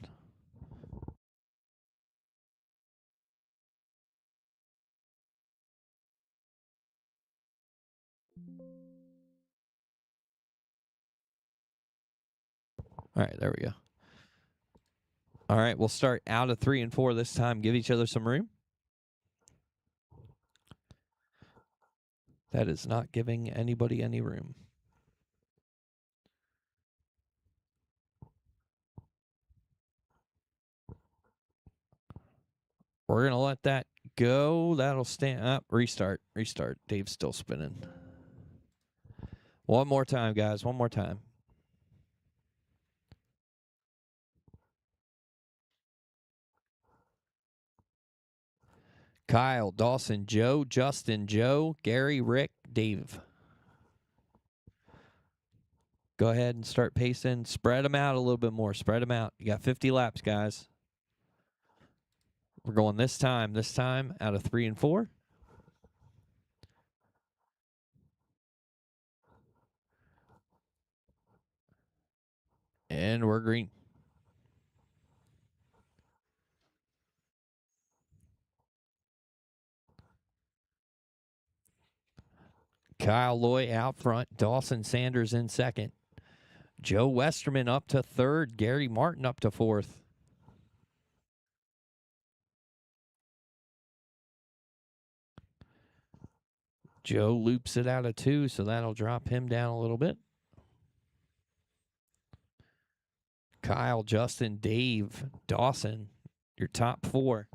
All right, there we go. All right, we'll start out of 3 and 4 this time. Give each other some room. That is not giving anybody any room. We're going to let that go. That'll stand up. Restart. Restart. Dave's still spinning. One more time, guys. One more time. Kyle, Dawson, Joe, Justin, Joe, Gary, Rick, Dave. Go ahead and start pacing. Spread them out a little bit more. Spread them out. You got 50 laps, guys. We're going this time out of 3 and 4. And we're green. Kyle Loy out front. Dawson Sanders in second. Joe Westerman up to third. Gary Martin up to fourth. Joe loops it out of 2, so that'll drop him down a little bit. Kyle, Justin, Dave, Dawson, your top 4.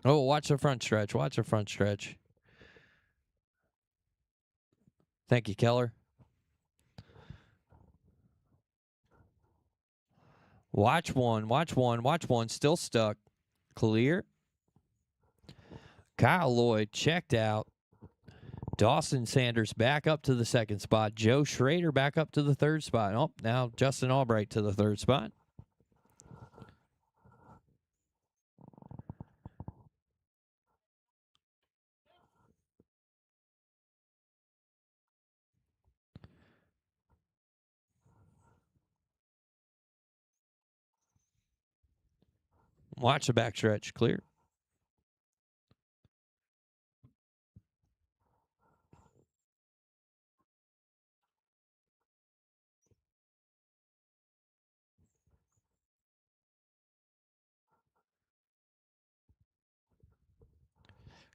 Oh, watch the front stretch. Watch the front stretch. Thank you, Keller. Watch one. Watch one. Watch one. Still stuck. Clear. Kyle Lloyd checked out. Dawson Sanders back up to the second spot. Joe Schrader back up to the third spot. Oh, now Justin Albright to the third spot. Watch the backstretch. Clear.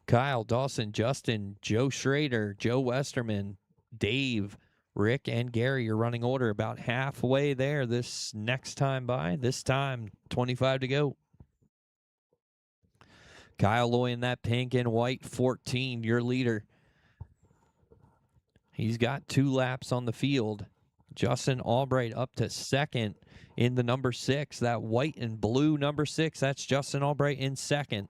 Kyle, Dawson, Justin, Joe Schrader, Joe Westerman, Dave, Rick, and Gary are running order about halfway there this next time by. This time, 25 to go. Kyle Loy in that pink and white 14, your leader. He's got 2 laps on the field. Justin Albright up to second in the number 6. That white and blue number 6, that's Justin Albright in second.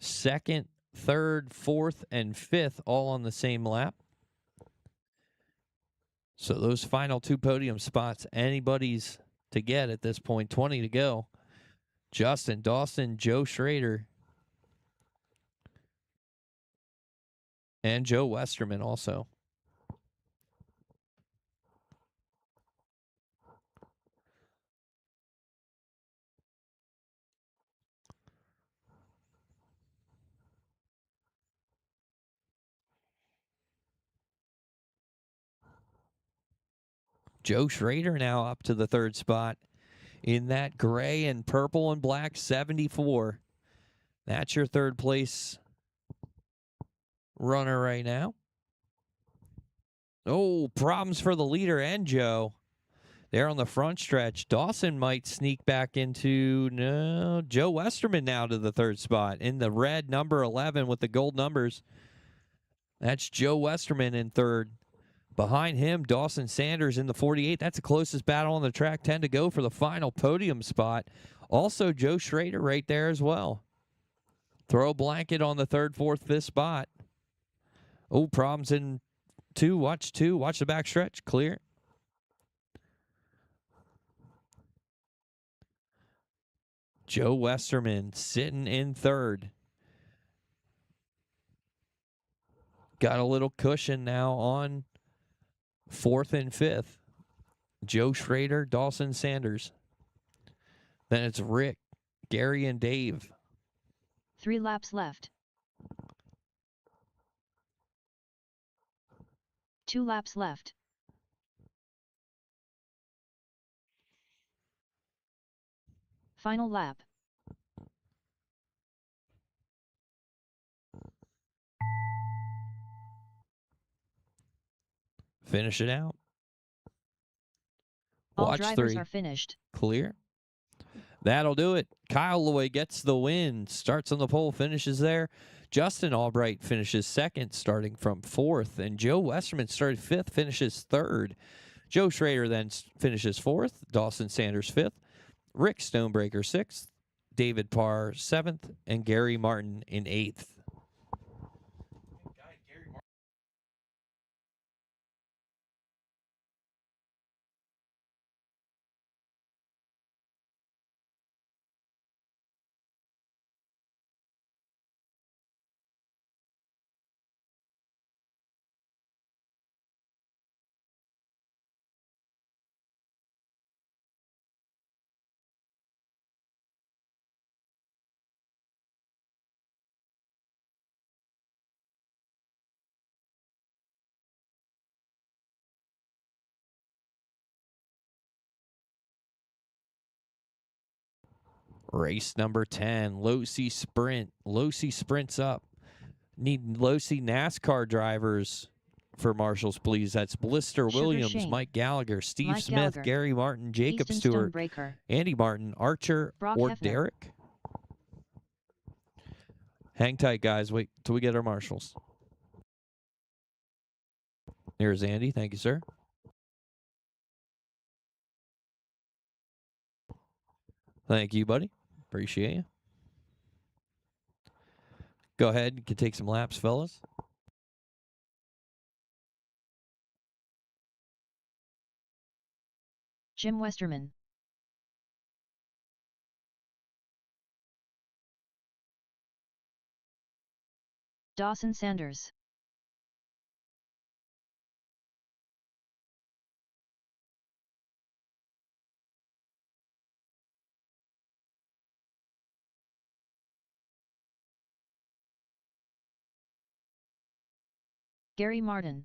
Second, third, fourth, and fifth all on the same lap. So those final 2 podium spots, anybody's to get at this point. 20 to go. Justin, Dawson, Joe Schrader, and Joe Westerman also. Joe Schrader now up to the third spot in that gray and purple and black 74. That's your third place runner right now. Oh, problems for the leader and Joe. There on the front stretch. Dawson might sneak back into, no, Joe Westerman now to the third spot in the red number 11 with the gold numbers. That's Joe Westerman in third. Behind him, Dawson Sanders in the 48. That's the closest battle on the track. 10 to go for the final podium spot. Also, Joe Schrader right there as well. Throw a blanket on the third, fourth, fifth spot. Oh, problems in 2. Watch 2. Watch the back stretch. Clear. Joe Westerman sitting in third. Got a little cushion now on fourth and fifth. Joe Schrader, Dawson Sanders. Then it's Rick, Gary, and Dave. 3 laps left. 2 laps left. Final lap. Finish it out. All Watch drivers 3. are finished. Clear. That'll do it. Kyle Loy gets the win. Starts on the pole, finishes there. Justin Albright finishes 2nd, starting from 4th. And Joe Westerman started 5th, finishes 3rd. Joe Schrader then finishes 4th. Dawson Sanders 5th. Rick Stonebreaker 6th. David Parr 7th. And Gary Martin in 8th. Race number 10, Losi Sprint. Losi Sprint's up. Need Losi NASCAR drivers for marshals, please. That's Blister Sugar Williams, Shane, Mike Gallagher, Steve Mike Smith, Gallagher, Gary Martin, Jacob Easton Stewart, Stonebreaker, Andy Martin, Archer, Brock or Hefner. Derek. Hang tight, guys. Wait till we get our marshals. There's Andy. Thank you, sir. Thank you, buddy. Appreciate you. Go ahead. You can take some laps, fellas. Jim Westerman, Dawson Sanders, Gary Martin,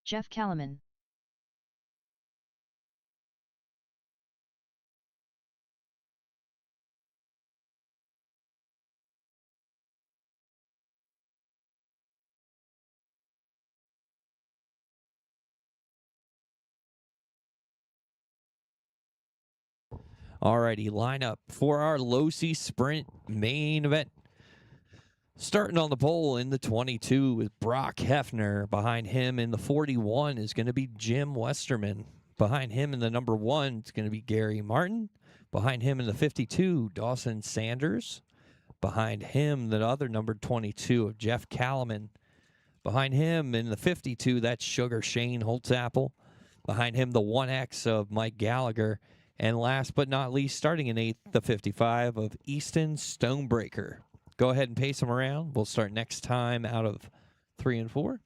Jeff Kalaman, Alrighty, lineup for our Losi Sprint main event. Starting on the pole in the 22 with Brock Hefner. Behind him in the 41 is going to be Jim Westerman. Behind him in the number 1 is going to be Gary Martin. Behind him in the 52, Dawson Sanders. Behind him, the other number 22 of Jeff Kalaman. Behind him in the 52, that's Sugar Shane Holtzapple. Behind him, the 1X of Mike Gallagher. And last but not least, starting in 8th, the 55 of Easton Stonebreaker. Go ahead and pace them around. We'll start next time out of 3 and 4.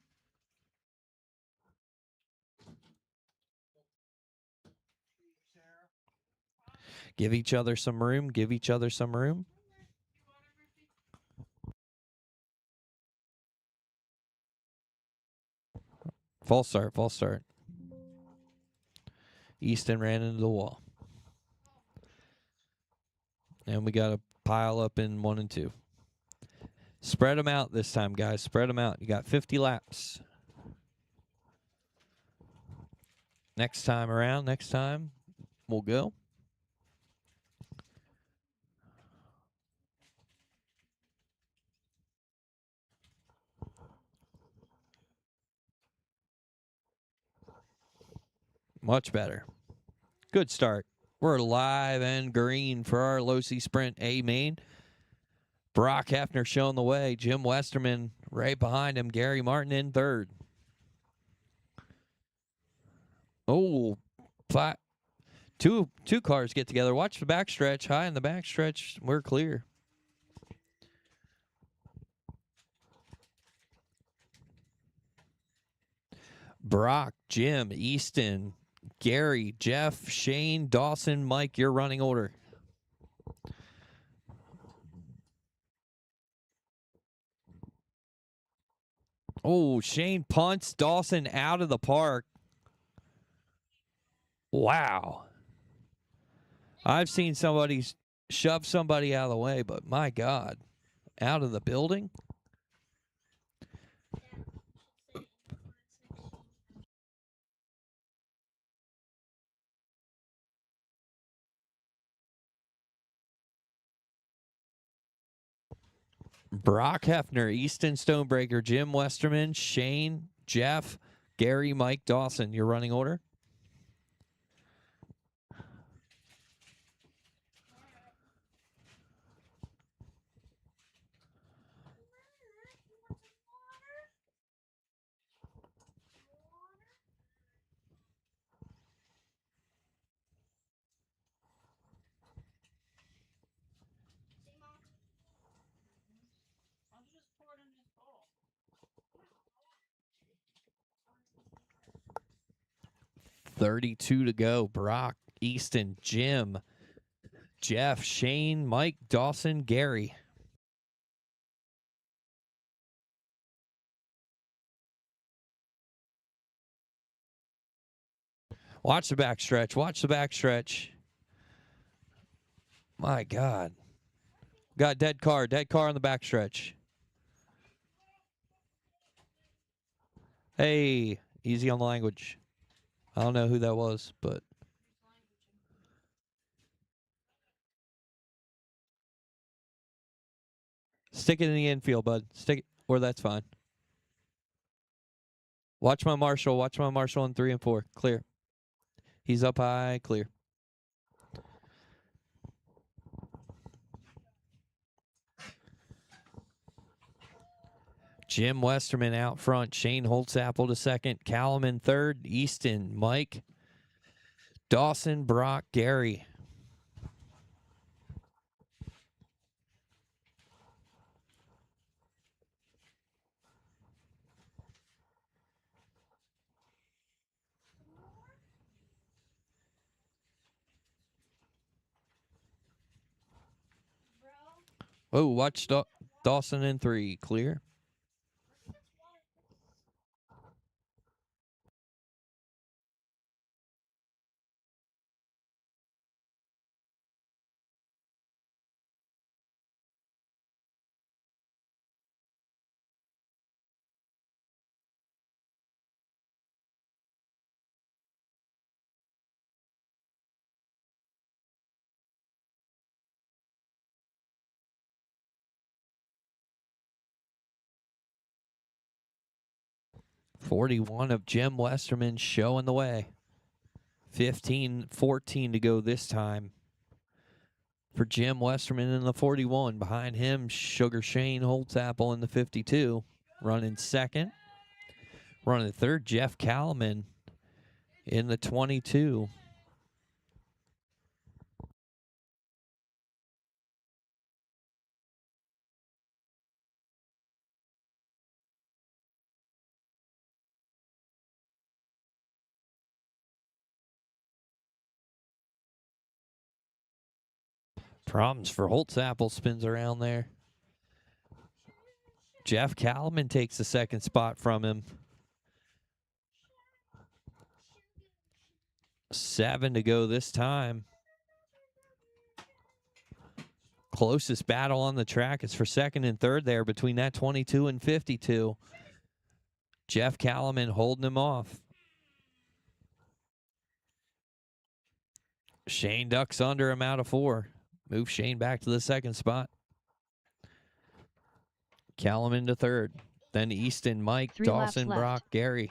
Give each other some room. Give each other some room. False start. False start. Easton ran into the wall. And we got to pile up in 1 and 2. Spread them out this time, guys. Spread them out. You got 50 laps. Next time around, next time, we'll go. Much better. Good start. We're live and green for our Losi Sprint A main. Brock Hefner showing the way. Jim Westerman right behind him. Gary Martin in 3rd. Oh, two cars get together. Watch the backstretch. High in the backstretch. We're clear. Brock, Jim, Easton, Gary, Jeff, Shane, Dawson, Mike, your running order. Oh, Shane punts Dawson out of the park. Wow. I've seen somebody shove somebody out of the way, but my God, out of the building? Brock Hefner, Easton Stonebreaker, Jim Westerman, Shane, Jeff, Gary, Mike, Dawson. Your running order? $32 to go. Brock, Easton, Jim, Jeff, Shane, Mike, Dawson, Gary. Watch the backstretch. Watch the backstretch. My God. Got dead car on the backstretch. Hey, easy on the language. I don't know who that was, but stick it in the infield, bud. Stick it, or that's fine. Watch my Marshall. Watch my Marshall on 3 and 4. Clear. He's up high. Clear. Jim Westerman out front. Shane Holtzapple to second. Callum in third. Easton, Mike, Dawson, Brock, Gary. Oh, watch Dawson in 3. Clear. .41 of Jim Westerman showing the way. 15-14 to go this time for Jim Westerman in the 41. Behind him, Sugar Shane Holtzapple in the 52. Running second. Running third, Jeff Callman in the 22. Problems for Holtzapple, spins around there. Jeff Callman takes the second spot from him. 7 to go this time. Closest battle on the track is for second and third there between that 22 and 52. Jeff Callman holding him off. Shane ducks under him out of 4. Move Shane back to the second spot. Callum into third. Then Easton, Mike, 3 laps Dawson, left. Brock, Gary.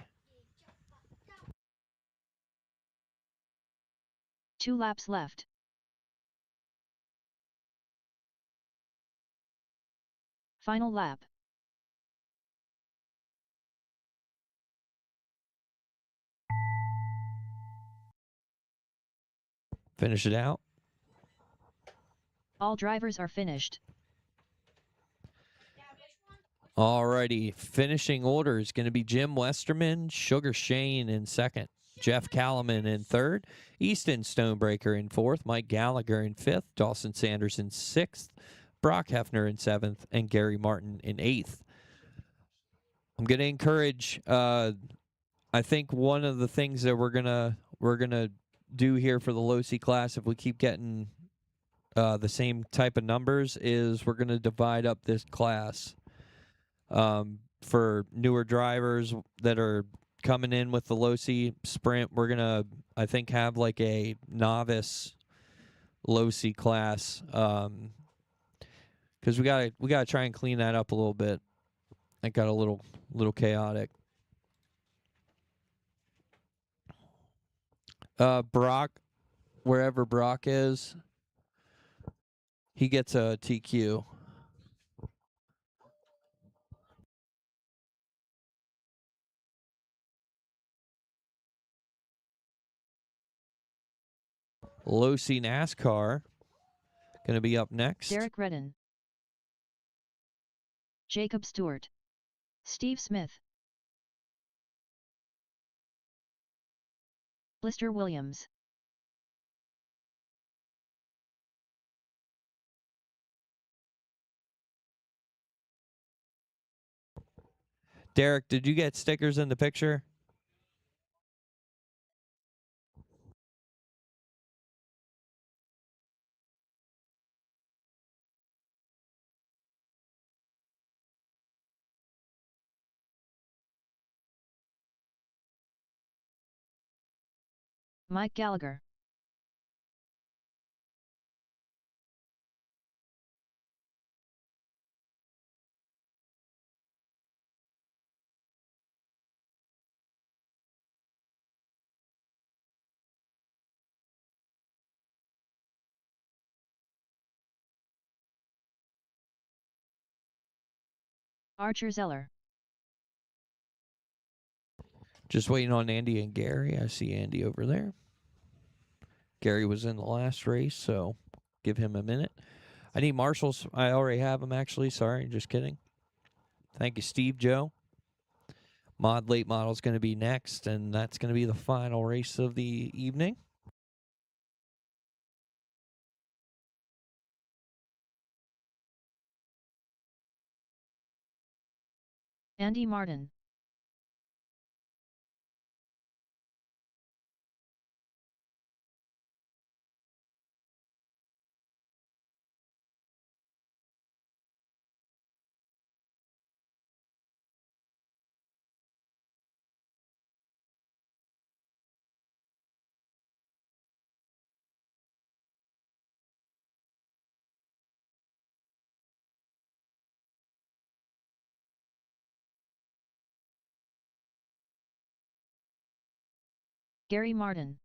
2 laps left. Final lap. Finish it out. All drivers are finished. Alrighty, finishing order is going to be Jim Westerman, Sugar Shane in second, Jeff Callman in third, Easton Stonebreaker in fourth, Mike Gallagher in fifth, Dawson Sanders in sixth, Brock Hefner in seventh, and Gary Martin in eighth. I'm going to encourage. I think one of the things that we're gonna do here for the Losi class, if we keep getting the same type of numbers, is we're going to divide up this class for newer drivers that are coming in with the Losi Sprint. We're going to, I think, have like a novice Losi class because we gotta try and clean that up a little bit. It got a little chaotic. Brock, wherever Brock is, he gets a TQ. Losi NASCAR going to be up next. Derek Redden, Jacob Stewart, Steve Smith, Blister Williams, Derek, did you get stickers in the picture? Mike Gallagher, Archer Zeller, Just waiting on Andy and Gary. I see Andy over there. Gary was in the last race, so give him a minute. I need marshals. I already have them, actually. Sorry, just kidding. Thank you, Steve, Joe. Mod Late Model is going to be next, and that's going to be the final race of the evening. Andy Martin, Gary Martin,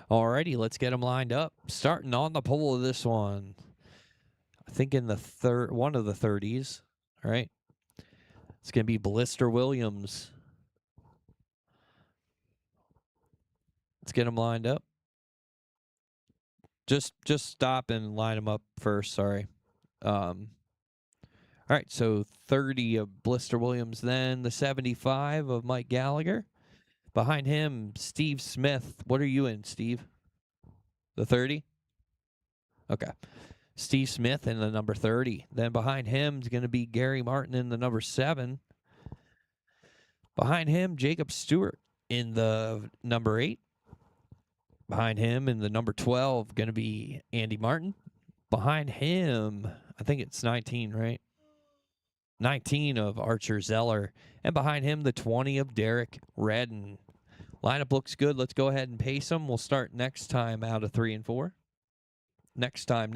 Alrighty, let's get them lined up. Starting on the pole of this one. I think in the one of the 30s. All right. It's going to be Blister Williams. Let's get them lined up. Just stop and line them up first. Sorry. All right, so 30 of Blister Williams, then the 75 of Mike Gallagher. Behind him, Steve Smith. What are you in, Steve? The 30? Okay. Steve Smith in the number 30. Then behind him is going to be Gary Martin in the number 7. Behind him, Jacob Stewart in the number 8. Behind him in the number 12, going to be Andy Martin. Behind him, I think it's 19, right? 19 of Archer Zeller. And behind him, the 20 of Derek Redden. Lineup looks good. Let's go ahead and pace them. We'll start next time out of 3 and 4. Next time.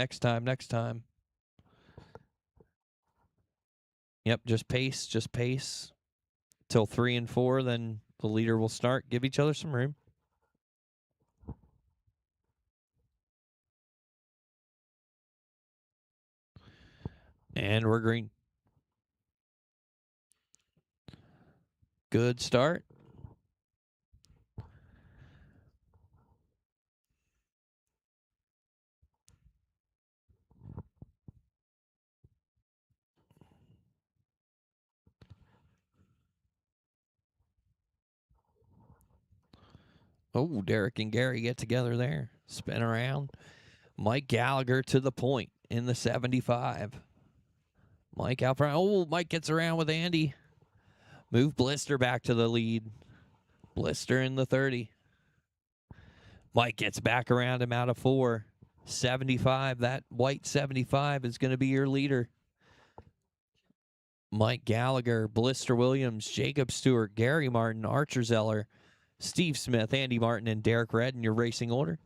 Yep, just pace. Till 3 and 4, then the leader will start. Give each other some room. And we're green. Good start. Oh, Derek and Gary get together there. Spin around. Mike Gallagher to the point in the 75. Mike out front. Oh, Mike gets around with Andy. Move Blister back to the lead. Blister in the 30. Mike gets back around him out of 4. 75. That white 75 is going to be your leader. Mike Gallagher, Blister Williams, Jacob Stewart, Gary Martin, Archer Zeller, Steve Smith, Andy Martin, and Derek Red in your racing order.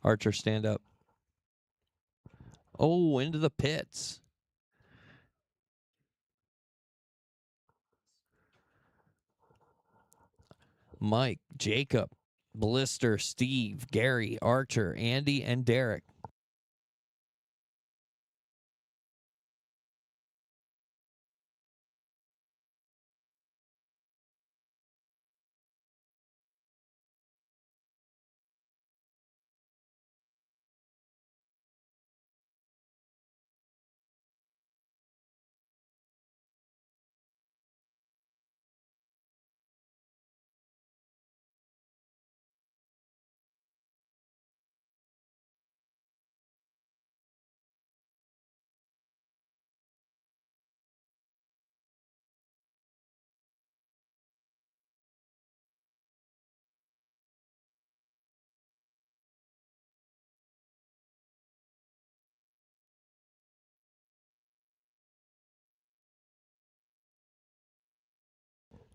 Archer, stand up. Oh, into the pits. Mike, Jacob, Blister, Steve, Gary, Archer, Andy, and Derek.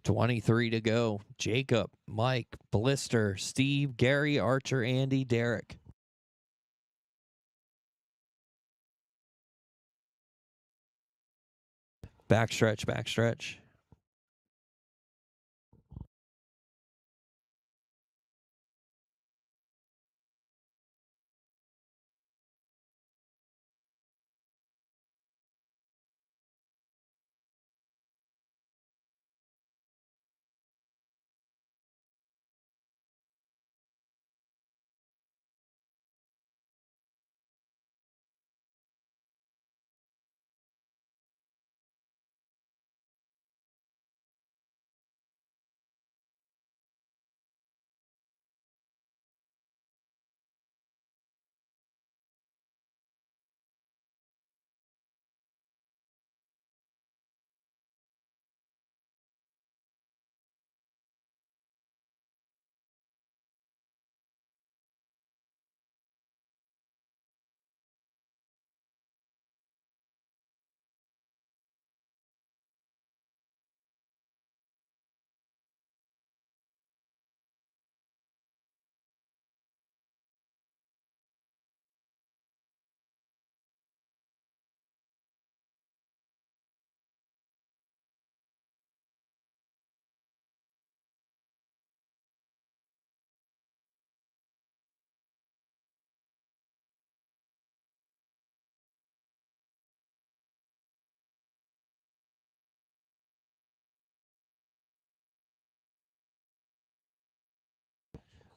$23 to go. Jacob, Mike, Blister, Steve, Gary, Archer, Andy, Derek. Backstretch, backstretch.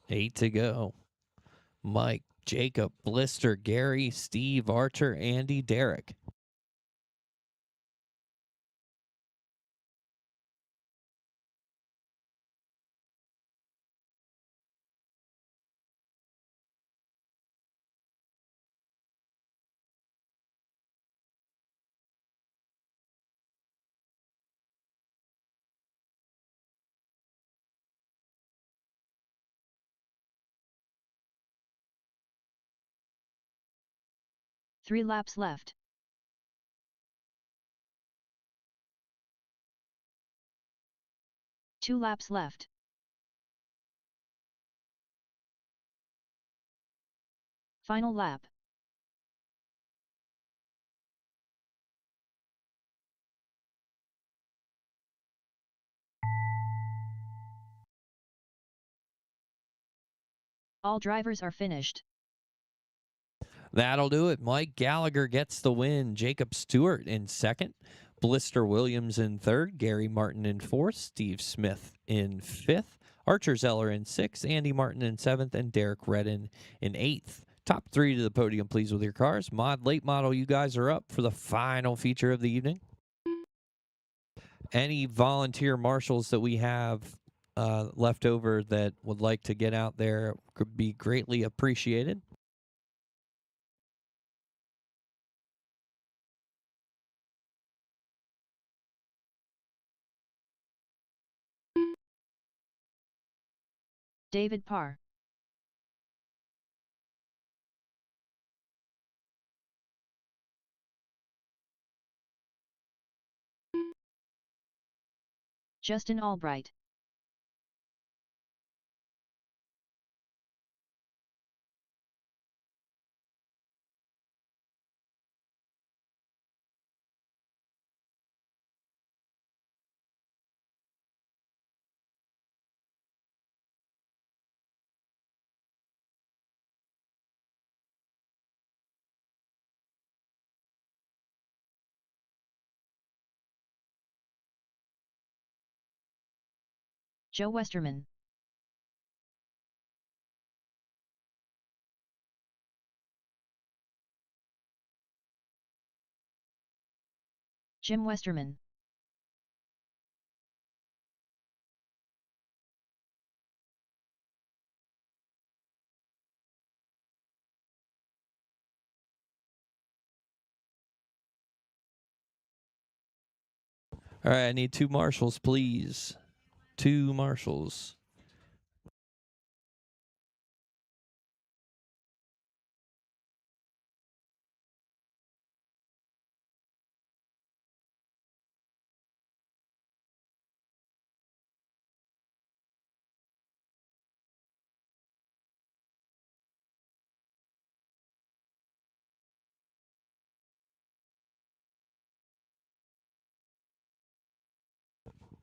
Eight to go. Mike, Jacob, Blister, Gary, Steve, Archer, Andy, Derek. 3 laps left. 2 laps left. Final lap. All drivers are finished. That'll do it. Mike Gallagher gets the win. Jacob Stewart in second. Blister Williams in third. Gary Martin in fourth. Steve Smith in fifth. Archer Zeller in sixth. Andy Martin in seventh. And Derek Redden in eighth. Top three to the podium, please, with your cars. Mod Late Model, you guys are up for the final feature of the evening. Any volunteer marshals that we have left over that would like to get out there could be greatly appreciated. David Parr. Justin Albright. Joe Westerman. Jim Westerman. All right, I need 2 marshals, please. 2 marshals.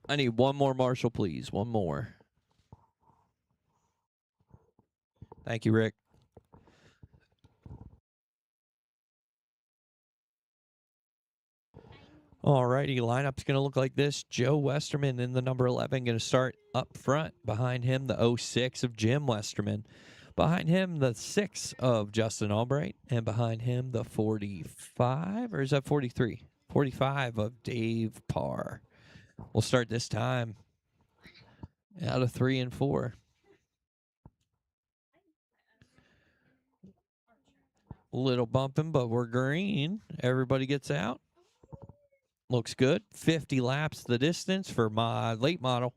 I need 1 more marshal, please. 1 more. Thank you, Rick. All righty, lineup's going to look like this. Joe Westerman in the number 11 going to start up front. Behind him, the 06 of Jim Westerman. Behind him, the 6 of Justin Albright. And behind him, the 45, or is that 43? 45 of Dave Parr. We'll start this time out of 3 and 4. Little bumping, but we're green. Everybody gets out. Looks good. 50 laps the distance for my late model.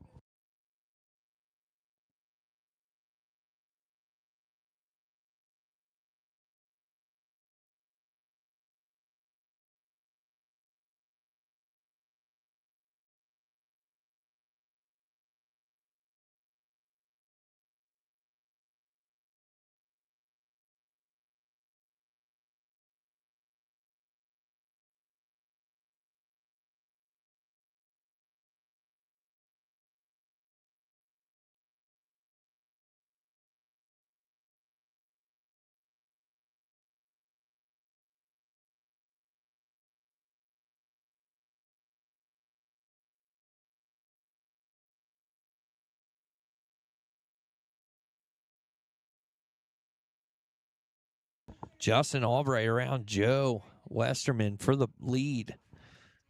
Justin Albright around Joe Westerman for the lead.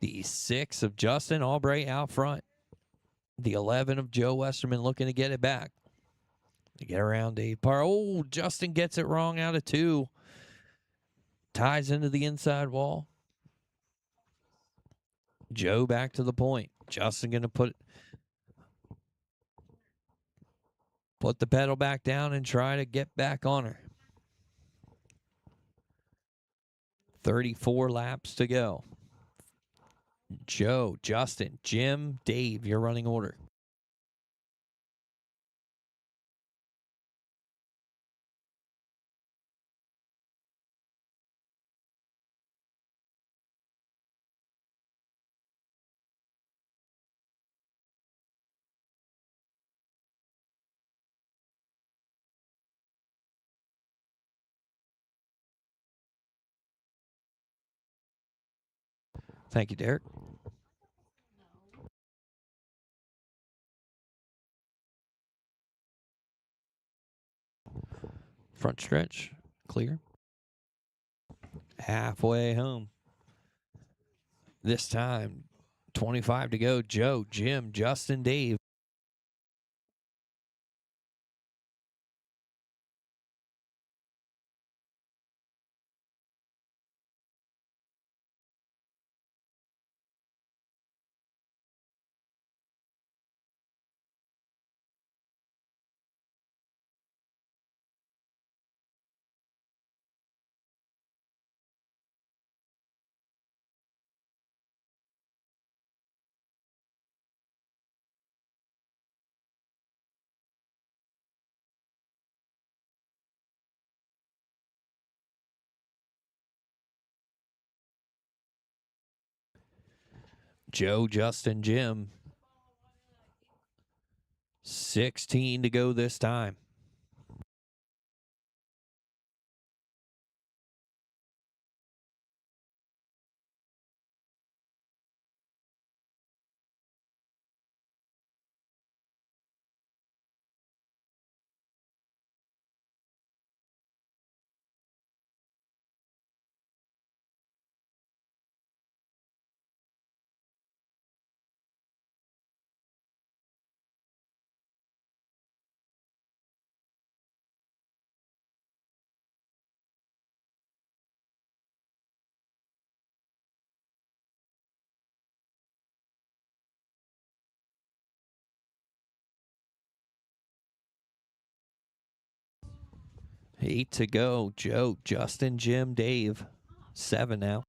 The 6 of Justin Albright out front. The 11 of Joe Westerman looking to get it back. To get around Dave Parr. Oh, Justin gets it wrong out of 2. Ties into the inside wall. Joe back to the point. Justin going to put the pedal back down and try to get back on her. 34 laps to go. Joe, Justin, Jim, Dave, your running order. Thank you, Derek. Front stretch, clear. Halfway home. This time, 25 to go. Joe, Jim, Justin, Dave. Joe, Justin, Jim. 16 to go this time. Eight to go. Joe, Justin, Jim, Dave. 7 now.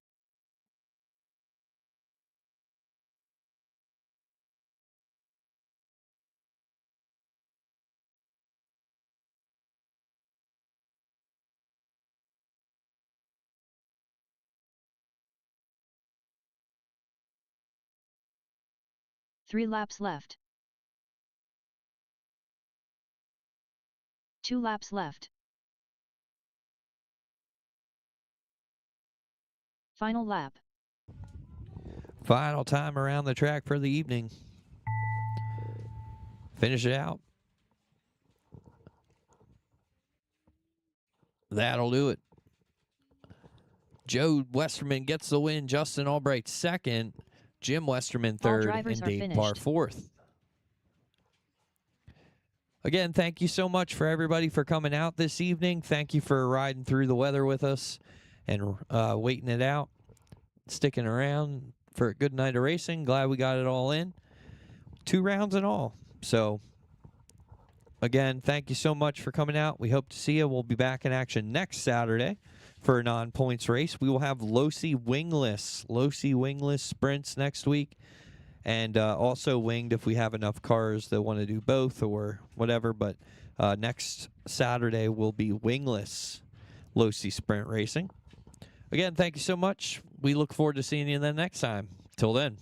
Three laps left. 2 laps left. Final lap. Final time around the track for the evening. Finish it out. That'll do it. Joe Westerman gets the win. Justin Albright second. Jim Westerman third. And Dave Parr fourth. Again, thank you so much for everybody for coming out this evening. Thank you for riding through the weather with us and waiting it out, sticking around for a good night of racing. Glad we got it all in. 2 rounds in all. So, again, thank you so much for coming out. We hope to see you. We'll be back in action next Saturday for a non-points race. We will have Losi wingless sprints next week. And also winged if we have enough cars that want to do both or whatever. But next Saturday will be wingless Losi Sprint racing. Again, thank you so much. We look forward to seeing you the next time. Till then.